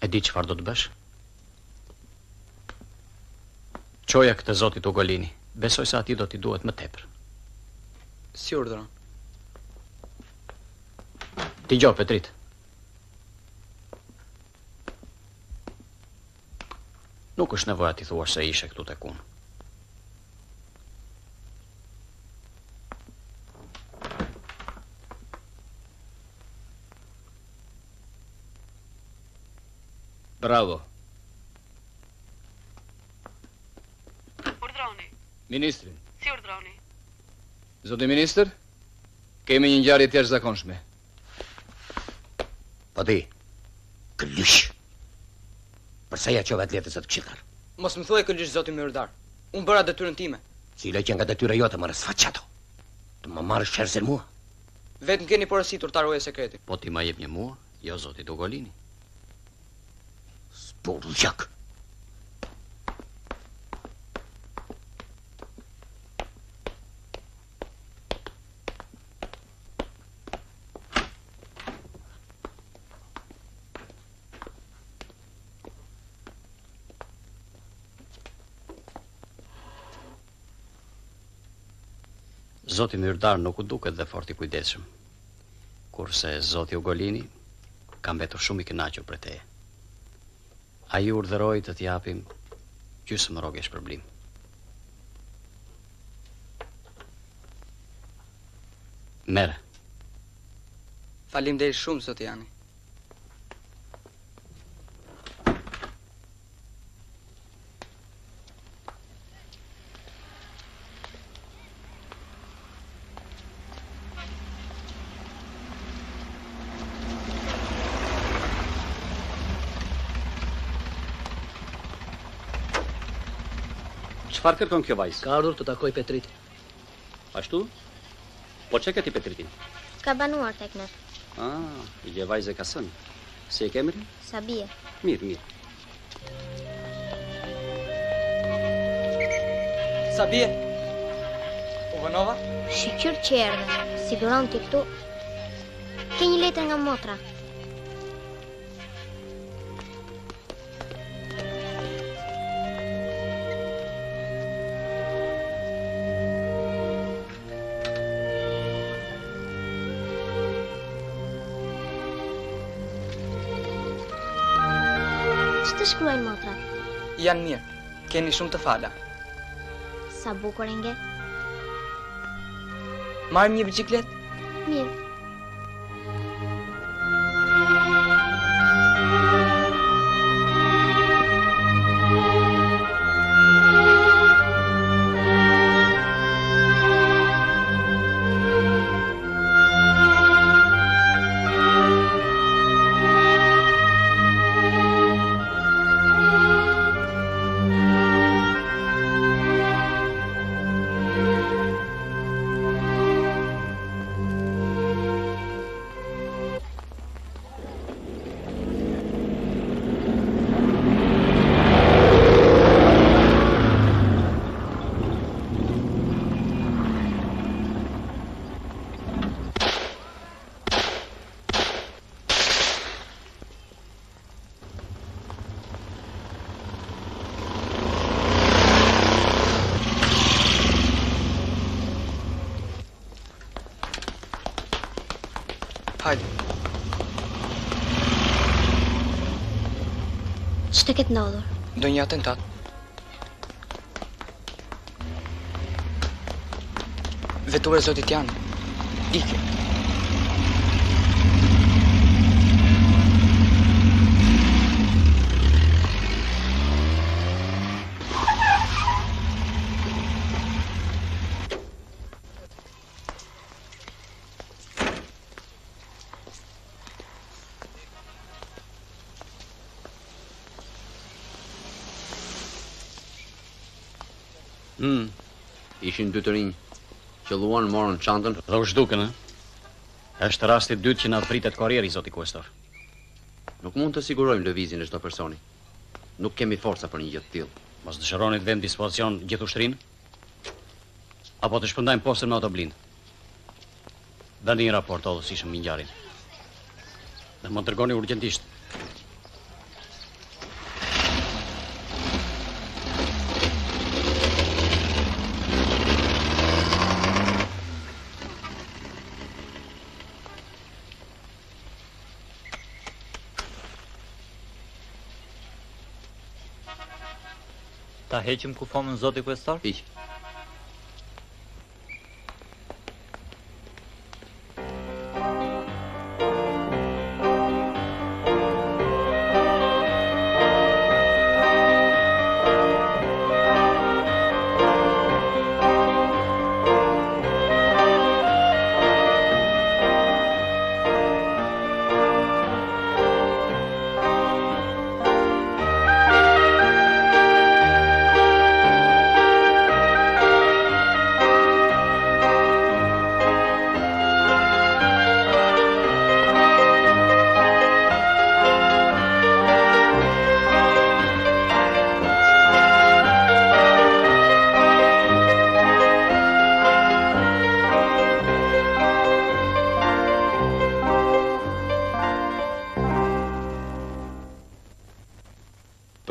E di çfarë do të bësh? Çoja këtë zotit Ugolini. Besoj se atij do t'i duhet më tepër. Si urdhron? Dëgjoj, Petrit. Nuk është nevoja t'i thuash se ishe këtu tek unë. Bravo. Urdhroni. Ministrin. Si urdhroni? Zoti ministër, kemi një ngjarje të jashtëzakonshme. Po ti, këllysh. Përsa ja qove atë letës atë këshiltar? Mos më thuaj këllysh zoti Myrdar. Unë bëra detyrën time. Cila që nga detyra jote më sfaqato. Të më marrë shërsen mua. Vetëm keni porositur ta ruaj sekretin. Po ti ma jep një mua, jo zotit Ugolini. Sporu gjak. Zoti Myrdar nuk u duket dhe fort I kujdesshëm. Kurse zoti Ugolini ka mbetur shumë I kënaqur për teje. Ai urdhëroi të t'japim gjysmë rrogë shpërblim. Merë. Faleminderit shumë zoti Jani. Çfarë kërkon kjo vajzë? Ka ardhur të takoj Petrit. Ashtu? Po çe ke ti Petritin? Ka banuar tek ne. I gje vajzë ka sënë. Si e ke emrin? Sabie. Mirë. Sabie. U vënova? Shiqyr që erdhe. Siguron ti këtu. Ke një letër nga motra. Të shkruajnë motrat? Janë mirë. Keni shumë të fala. Sa bukur e nge. Marrim një biciklet? Mirë. Ç'të ketë ndodhur? Ndonjë atentat. Vetura e zotit janë. Ike. Ishin dy të rinj që luan morën çantën dhe u zhdukën, Është rasti i dytë që na pritet karrieri, zoti kuestor. Nuk mund të sigurojmë lëvizjen e çdo personi. Nuk kemi forca për një gjë të tillë. Mos dëshironi të vëmë dispozicion gjithë ushtrinë? Apo të shpërndajmë postën me autoblind? Dani një raport odhësishëm mbi ngjarjen. Dhe më dërgoni urgjentisht. Ta heqim kufonën, zoti kuestor? Hiq.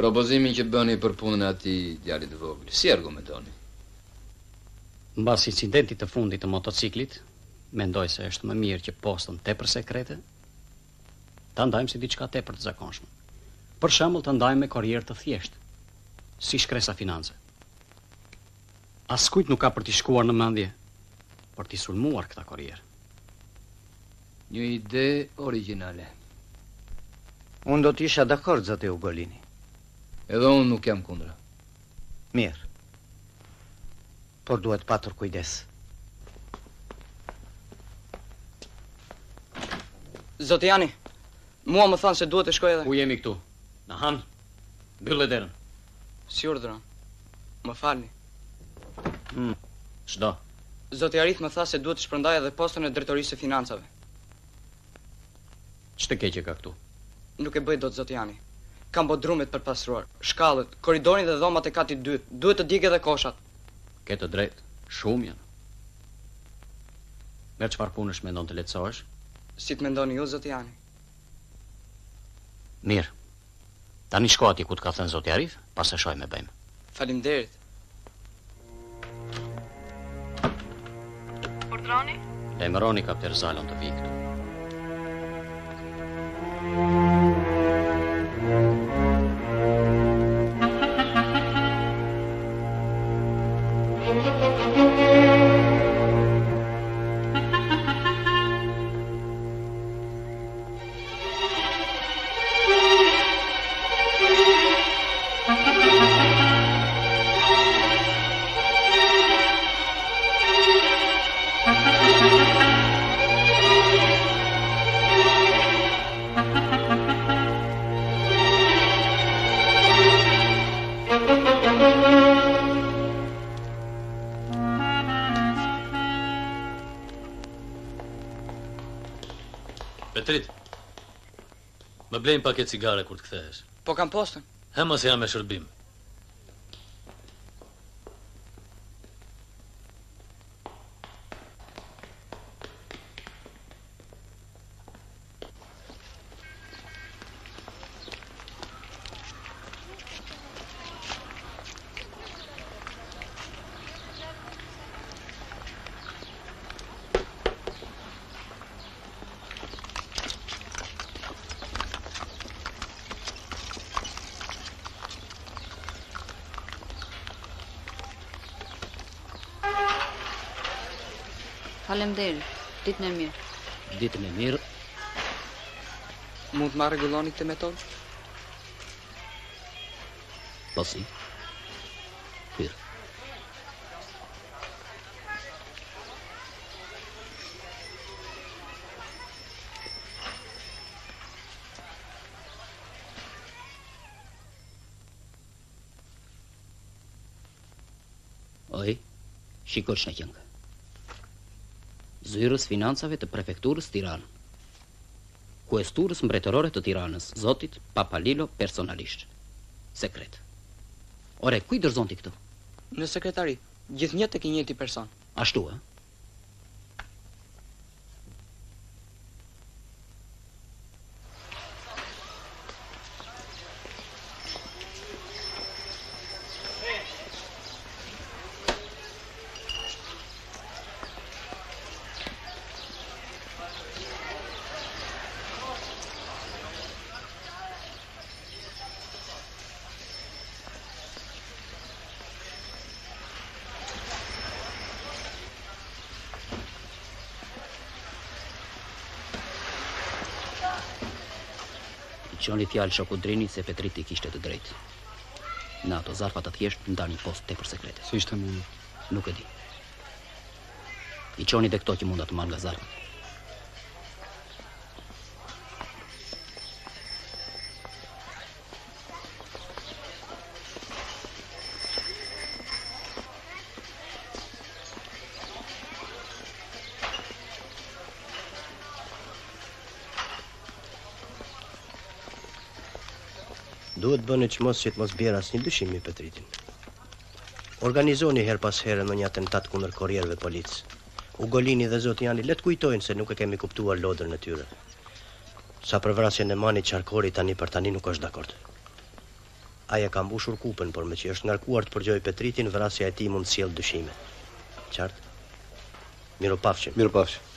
Propozimin që bëni për punën e atij djalit të vogël, si argumentoni? Mbas incidentit të fundit të motociklit, mendoj se është më mirë që postën tepër sekrete ta ndajmë si diçka tepër të zakonshme. Për shembull, ta ndajmë me karrierë të thjeshtë, si shkresa finance. Askujt nuk ka për t'i shkuar në mendje për t'i sulmuar këtë karrierë. Një ide origjinale. Unë do t'isha dakord, zoti Ugolini. Edhe unë nuk jam kundra. Mirë. Por duhet patur kujdes. Zoti Jani, mua më thanë se duhet të shkoj edhe. Ku jemi këtu? Në han? Mbyllë derën. Si urdhëron. Më falni. Çdo. Zoti Arith më tha se duhet të shpërndaj edhe postën e drejtorisë së financave. Ç'të keqe ka këtu? Nuk e bëj dot, zoti Jani. Kam bodrumet për pastruar, shkallët, korridorin dhe dhomat e katit 2. Duhet të digë edhe koshat. Ke të drejtë, shumë janë. Merë çfarë punësh mendon të lehtësohesh? Si të mendoni ju, zoti Jani? Mirë. Tani shko atje ku të ka thënë zoti Arif, pas e shoj me bëjmë. Faleminderit. Urdhroni? Lajmëroni kapten Zalon të vijë këtu. Petrit, më blejnë paket cigare kur të kthehesh. Po kam postën. He mos jam me shërbim. Faleminderit. Ditën e mirë. Ditën e mirë. Mund të ma rregulloni këtë metodë? Po si. Hyrë. Oj, shiko që në qëngë. Zyrës financave të prefekturës Tiranë. Kuesturës mbretërore të Tiranës, zotit Papalilo personalisht. Sekret. Ore, kuj dërzon ti këtu? Në sekretari, gjithë tek i njëjti person. Ashtu, e? Qoni fjalë shoku Drini se Petriti kishte të drejtë. Në ato zarfa të thjesht ndani post tepër sekrete. Si ishte mundur? Nuk e di. I qoni dhe këto që munda të marrë nga zarfa. Duhet bëni që mos bjerë asnjë dyshim i Petritin. Organizoni her pas here në një atentat kundër korrierëve polic. Ugolini dhe zoti Jani le të kujtojnë se nuk e kemi kuptuar lodrën e tyre. Sa për vrasjen e Manit Qarkori tani për tani nuk është dakord. Ai e ka mbushur kupën, por me që është ngarkuar të përgjojë Petritin, vrasja e tij mund të sjellë dyshime. Qartë? Miropafshim. Miropafshim.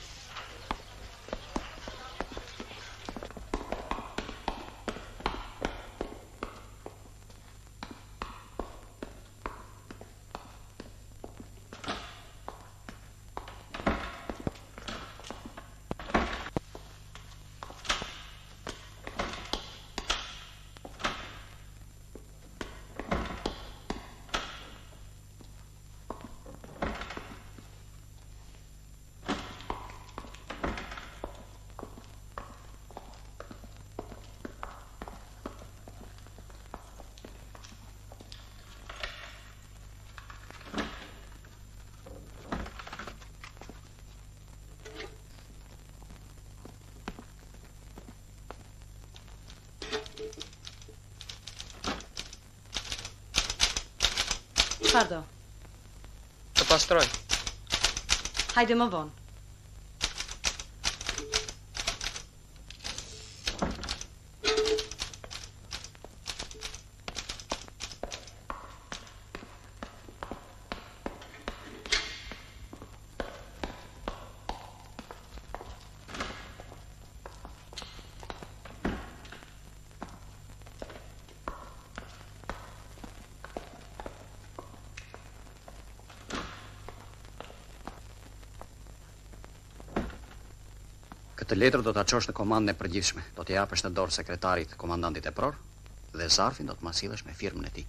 Çfarë? Të pastroj. Hajde më vonë. Këtë letër do ta çosh në komandën e përgjithshme. Do t'i japësh në dorë sekretarit, komandantit e pror, dhe zarfin do të ma sillesh me firmën e tij.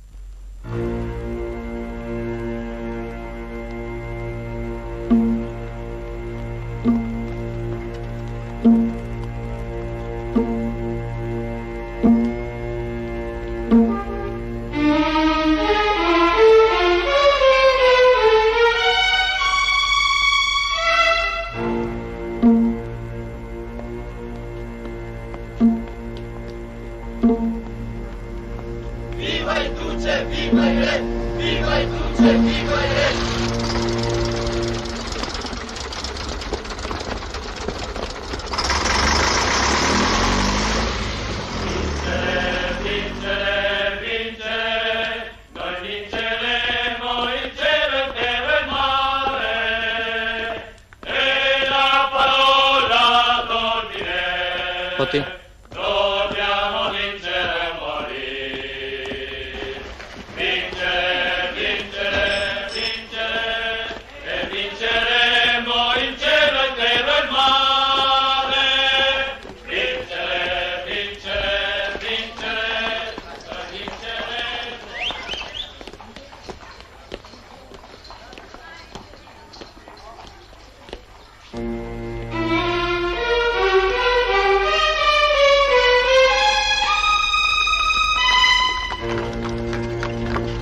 Poti? Dobbiamo vincere o morire. Vincere, vincere, vincere. E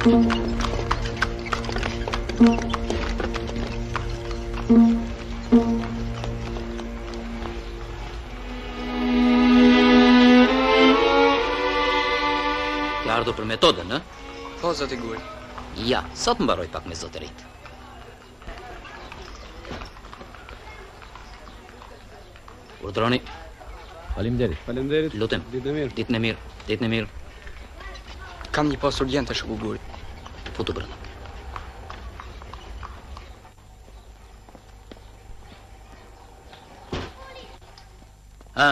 Ke ardhur për metodën, ë? Po, zoti Guri. Ja, sot mbaroj pak me zotërit. Urdhroni. Faleminderit. Faleminderit. Lutem. Ditën e mirë. Ditën e mirë. Kam një pas urgjente, shoku Guri. Futu brenda. Ha?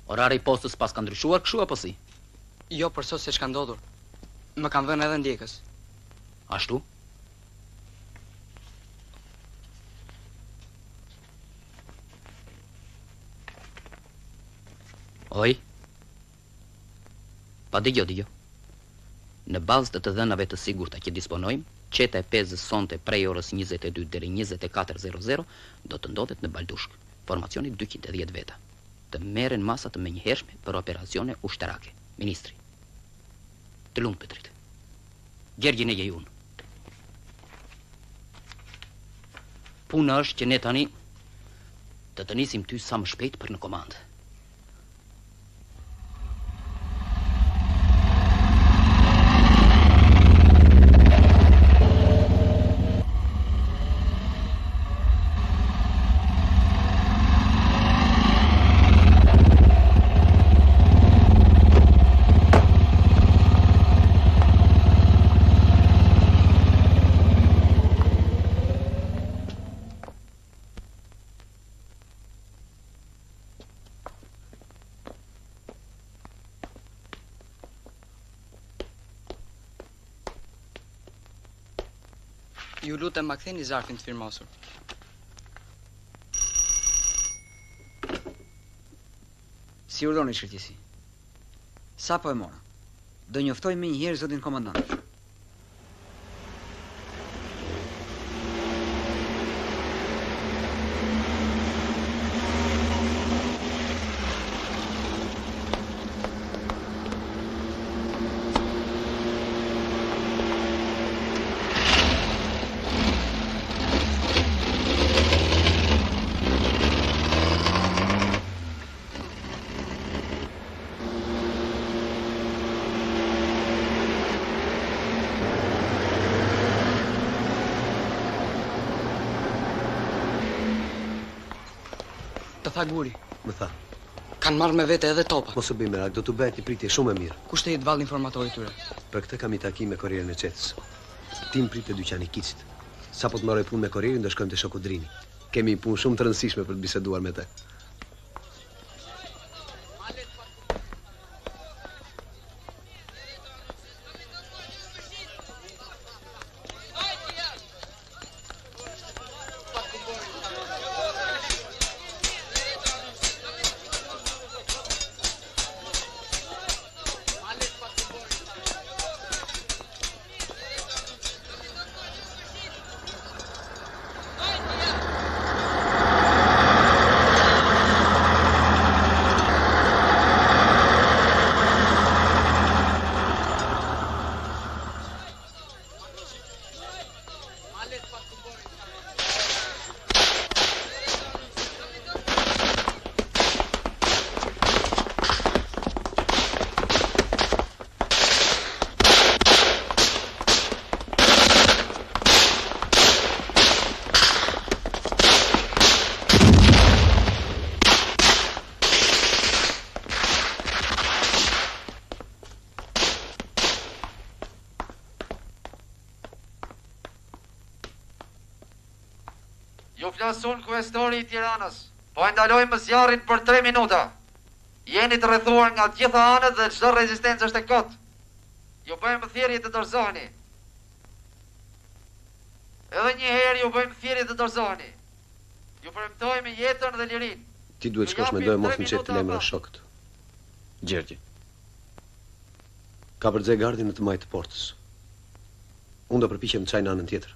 Orari i postës pas ka ndryshuar kështu apo si? Jo, për sot se çka ndodhur. Më kanë vënë edhe ndjekës. Ashtu? Oj? Pa digjo. Në bazë të dhënave të sigurta që disponojmë, qeta e pezës sonte prej orës 22 deri 24:00 do të ndodhet në Baldushk, formacioni 210 veta. Të merren masa të menjëhershme për operacione ushtarake. Ministri. Të lumë Petrit. Gjergjin e gjej unë. Puna është që ne tani të nisim ty sa më shpejt për në komandë. Ju lutem ma ktheni zarfin të firmosur. Si urdhoni shërtjesi. Sa po e mora? Do njoftoj me njëherë zotin komandant. Tha Guri. Më tha. Kanë marrë me vete edhe topa. Mos u bëj merak, do të bëhet një pritje shumë e mirë. Kush të jetë vallë informatori tyre? Për këtë kam një takim me Korrierën e Çetës. Ti më prit te dyqani Kicit. Sa po të marroj punë me Korrierin, do shkojmë te shoku Drini. Kemi një punë shumë të rëndësishme për të biseduar me te. Ju flasun kuestori I Tiranës. Po e ndalojmë zjarrin për 3 minuta. Jeni të rrethuar nga të gjitha anët dhe çdo rezistencë është e kot. Ju bëjmë thirrje të dorëzoheni. Edhe një herë ju bëjmë thirrje të dorëzoheni. Ju premtojmë jetën dhe lirinë. Ti duhet shkosh me dojë mos më çet të lajmërosh shokët. Gjergji. Ka përdzej gardin në të majtë të portës. Unë do përpiqem të çaj në anën tjetër.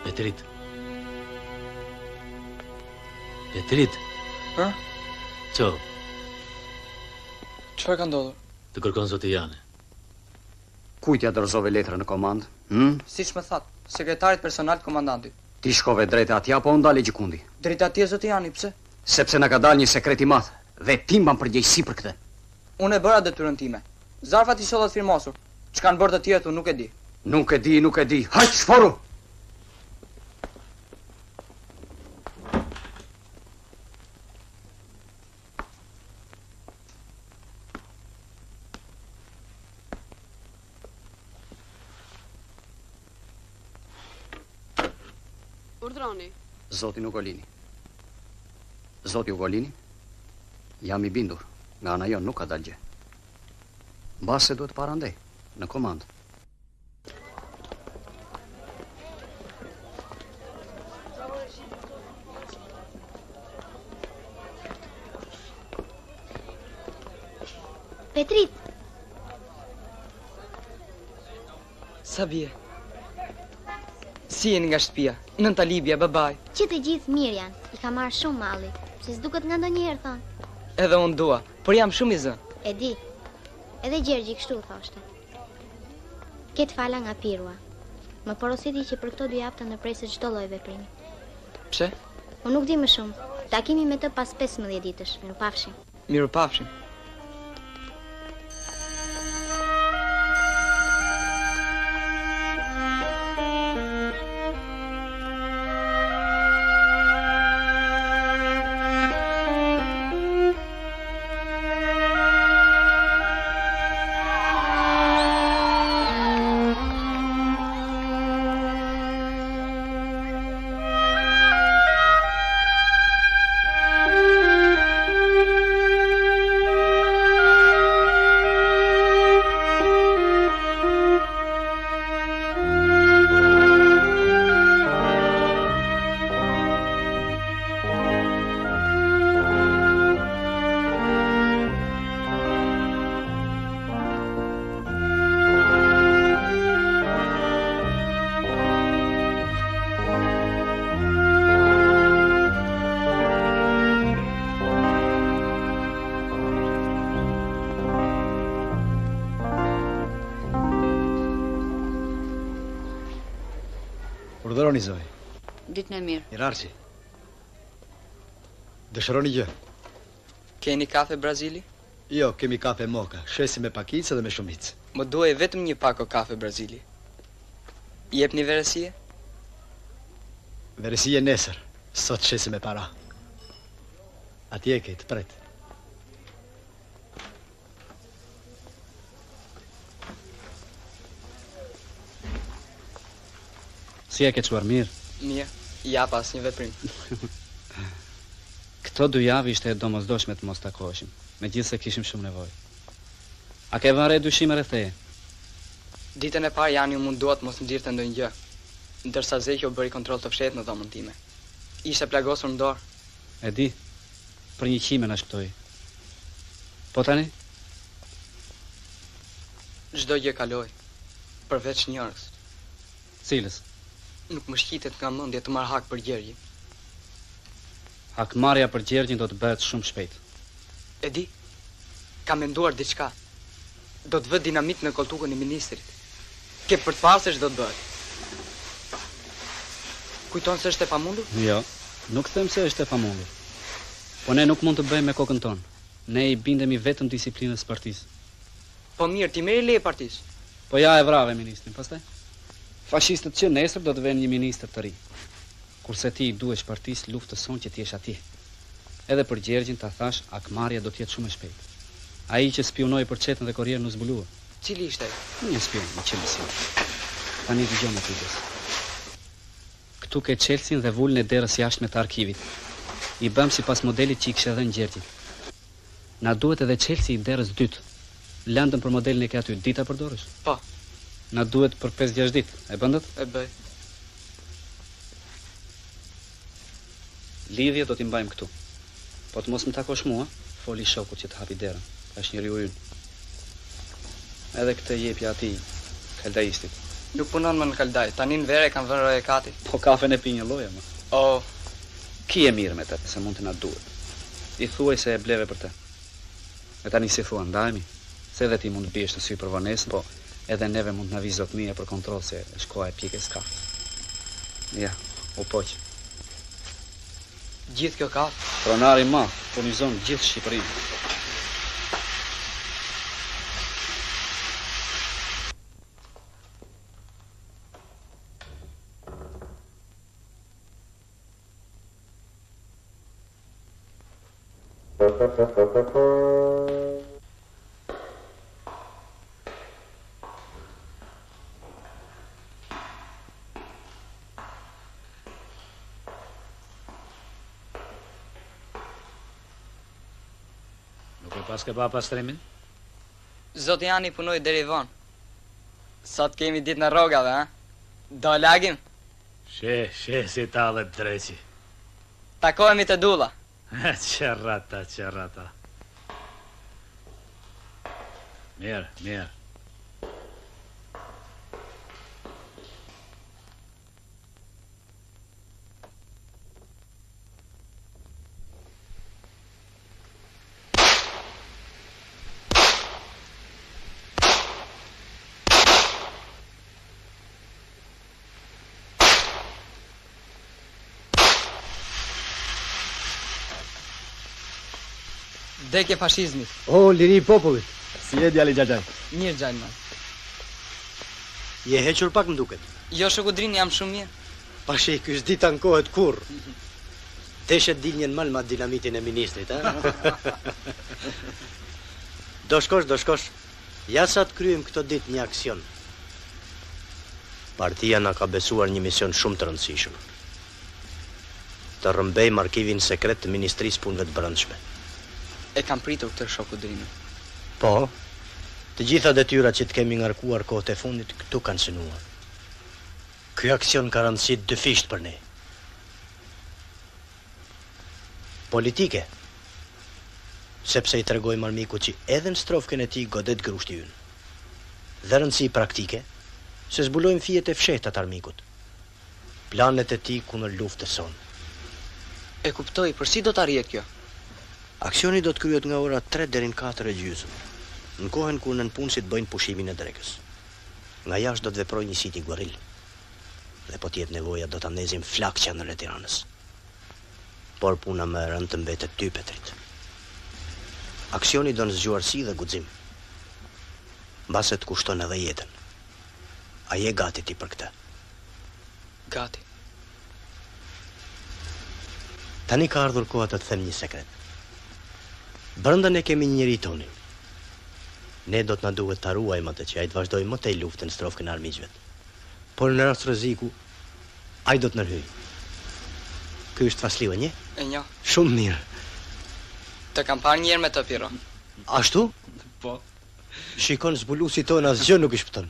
Petrit. Petrit. Ha? Qo? Çfarë ka ndodhur? Të kërkon zoti Jane. Kujt ja dorëzove letrën në komand? Siç më that, sekretarit personal të komandantit. Ti shkove drejt atja, po ndale gjikundi. Drejt atje zoti Jani, pse? Sepse na ka dalë një sekret i madh dhe ti mban përgjegjësi për këtë. Unë e bëra detyrën time. Zarfat i sollat firmosur. Çka kanë bërë të tjerët unë nuk e di. Nuk e di. Hajt shforu! Urdhroni. Zoti Ugolini. Zoti Ugolini, jam i bindur, nga ana jon nuk ka dalë gjë. Mbas se duhet parandej, në komandë. Petrit! Sa bie? Si jeni nga shtëpia? Nënta Libja, babaj. Që të gjithë mirë janë, i ka marrë shumë malli, se s'duket nga ndonjëherë thonë. Edhe unë dua, por jam shumë i zënë. E di, edhe Gjergji kështu thoshte. Ket fala nga Pirua. Më porositi që për këto 2 javë të ndërpresë çdo lloj veprimi. Pse? Unë nuk di më shumë. Takimi me të pas 15 ditësh. Mirupafshim. Mirupafshim. Urdhëroni zoj. Ditën e mirë. Irarçi. Dëshironi gjë? Keni kafe Brazili? Jo, kemi kafe moka, shesim me pakicë dhe me shumicë. Më duaj vetëm një pako kafe Brazili. Jepni veresie? Veresie nesër, sot shesim me para. Atje ke të pret. Si e ke çuar mirë? Mirë, ja pas një veprim. Këto 2 javë ishte e domosdoshme të mos takoheshim, megjithse kishim shumë nevojë. A ke vënë re dyshime rreth teje? Ditën e parë Jani mundua të mos nxirrte ndonjë gjë, ndërsa Zeqo bëri kontroll të fshehtë në dhomën time. Ishte plagosur në dorë. E di, për një qime na shpëtoi. Po tani? Çdo gjë kaloi, përveç njërës. Cilës? Nuk më shqitet nga mendja të marr hak për Gjergjin. Hakmarrja për Gjergjin do të bëhet shumë shpejt. E di, kam menduar diçka. Do të vë dinamit në koltukën e ministrit. Ke për të parë se ç'do të bëhet. Kujton se është e pamundur? Jo, nuk them se është e pamundur. Po ne nuk mund të bëjmë me kokën tonë. Ne i bindemi vetëm disiplinës së partisë. Po mirë, ti merri leje partisë. Po ja e vrave ministrin, pastaj. Fashistët që nesër do të vënë një ministër të ri. Kurse ti i duhesh partisë luftëson që ti jesh atje. Edhe për Gjergjin ta thash, hakmarrja do të jetë shumë e shpejtë. Ai që spionoi për Çetën dhe Korrierën u zbulua. Cili ishte? Një spion, një qelësi. Tani dëgjoj me kujdes. Këtu ke Çelsin dhe vulën e derës jashtme të arkivit. I bëm sipas modelit që i kishte dhënë Gjergjit. Na duhet edhe Çelsi i derës dytë. Lëndën për modelin e ke aty, dita përdorësh? Po. Na duhet për 5-6 ditë, e bëndet? E bëj. Lidhje do t'i mbajmë këtu. Po të mos më takosh mua, foli shokut që të hapi derën. Është njeriu ynë. Edhe këtë jepja atij, kaldaistit. Nuk punon më në kaldaj, tani në vere kanë vënë roje kati. Po kafen e pi një lloje më. O, Ki e mirë me të, se mund të na duhet. I thuaj se e bleve për të. E tani si thua, ndajemi, se edhe ti mund të biesh në sy për vonesën, po edhe neve mund të na vi zotënia për kontroll se shkoa e pikës ka. Ja, u poq. Gjithë kjo ka? Pronari ma, furnizon gjithë Shqipërinë. Pas ke pa pastrimin? Zoti Jani punoj deri vonë. Sot kemi ditë në rrogave, ha? Do lagim? She si tallet dreqi. Takohemi të dulla. Qerrata. Mirë. Deke fashizmit. O, liri i popullit. Si e djali Xhaxhaj? Mirë Xhalman. Je hequr pak më duket. Jo shokudrin jam shumë mirë. Pashi, ky s'di tankohet kurr. Teshet dilnjen mal ma dinamitin e ministrit, ha? Do shkosh. Ja sa të kryem këto ditë një aksion. Partia na ka besuar një mision shumë të rëndësishëm. Të rrëmbejmë arkivin sekret të Ministrisë Punëve të Brendshme. E kam pritur këtë shokudrinë. Po, të gjitha detyrat që të kemi ngarkuar kohët e fundit këtu kanë synuar. Ky aksion ka rëndësi dyfisht për ne. Politike, sepse i tregojmë armikut që edhe në strofkën e tij godet grushti ynë. Dhe rëndësi praktike, se zbulojmë fijet e fshehta të armikut. Planet e tij kundër luftës sonë. E kuptoj, për si do të arrihet kjo? Aksioni do të kryhet nga ora 3 deri në 4:30, në kohën kur nënpunësit bëjnë pushimin e drekës. Nga jashtë do të veprojë një siti guarill. Dhe po t'jetë nevoja do ta ndezim flak qendrën e Tiranës. Por puna më e rëndë të mbetet ty, Petrit. Aksioni do në zgjuarsi dhe guxim. Mbase të kushton edhe jetën. A je gati ti për këtë? Gati. Tani ka ardhur koha të të them një sekret. Brenda ne kemi një njeri tonin. Ne do të na duhet ta ruajmë atë që ai të vazhdojë më tej luftën në strofkën e armiqve. Por në rast rreziku, ai do të ndërhyjë. Ky është Fasliu, një? E njoh. Shumë mirë. Të kam parë një herë me të Piro. Ashtu? Po. Shikon zbulusi tonë asgjë nuk i shpëton.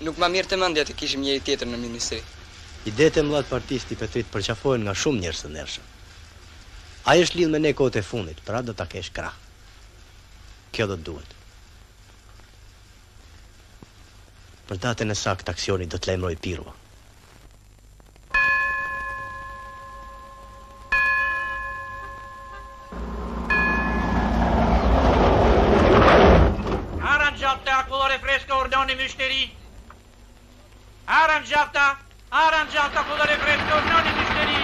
Nuk ma mirë të mendja të kishim njëri tjetër në ministri. Idetë e mëdha të partisë të Petrit përqafohen nga shumë njerëz të ndershëm. Ai është lidh me ne kohët e fundit, pra do ta kesh krah. Kjo do të duhet. Për datën e saktë aksioni do të lajmëroj Pirua. Aranjata, colore fresco, ordoni mysteri. Aranjata, colore fresco, ordoni mysteri.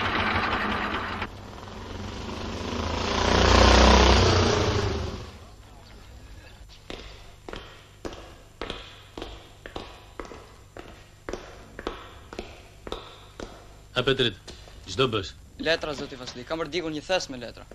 A Petrit, ç'do bësh? Letra, zoti Vasli, kam përdikur një thes me letra.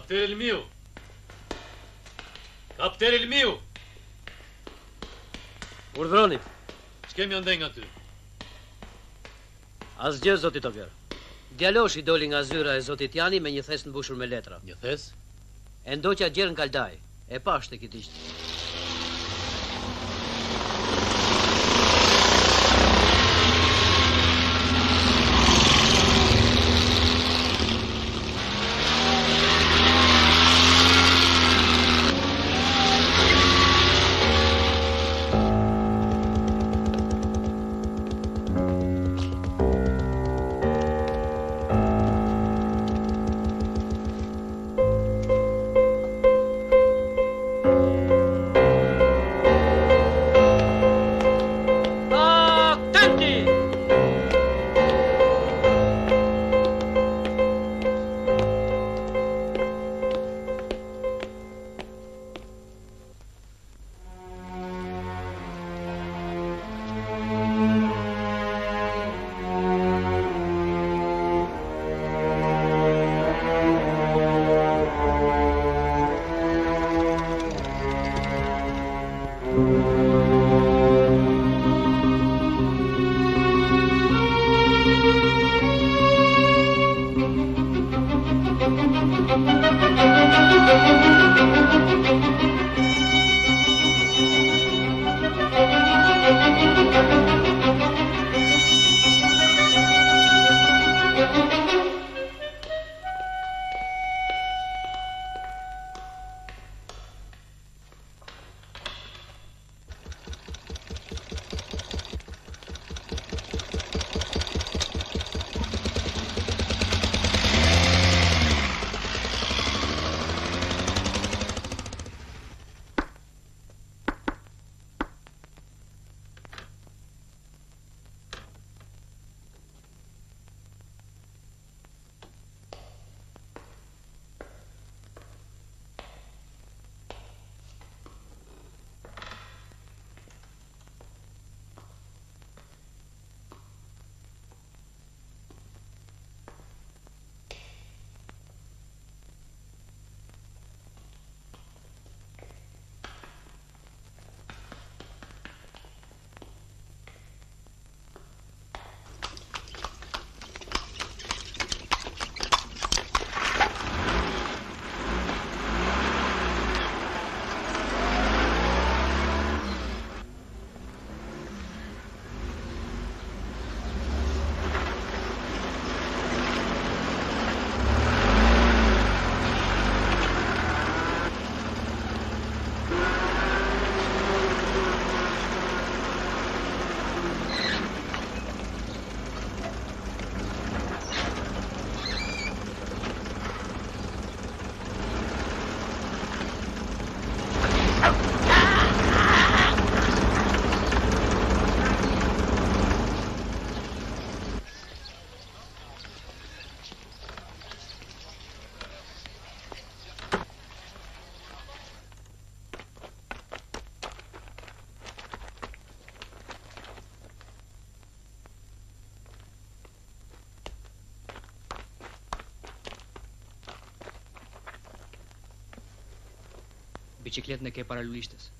Kapter il-miu! Kapter il-miu! Urdhroni. Ç'kemi andej nga ty? Asgjë, zoti Toker. Djaloshi doli nga zyra e zotit Jani me një thes të mbushur me letra. Një thes? E ndoqa gjerë në kaldaj. E pash tek i ishte. Bicikletën e ke para lulishtes.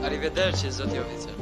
Arrivederci, zoti oficer.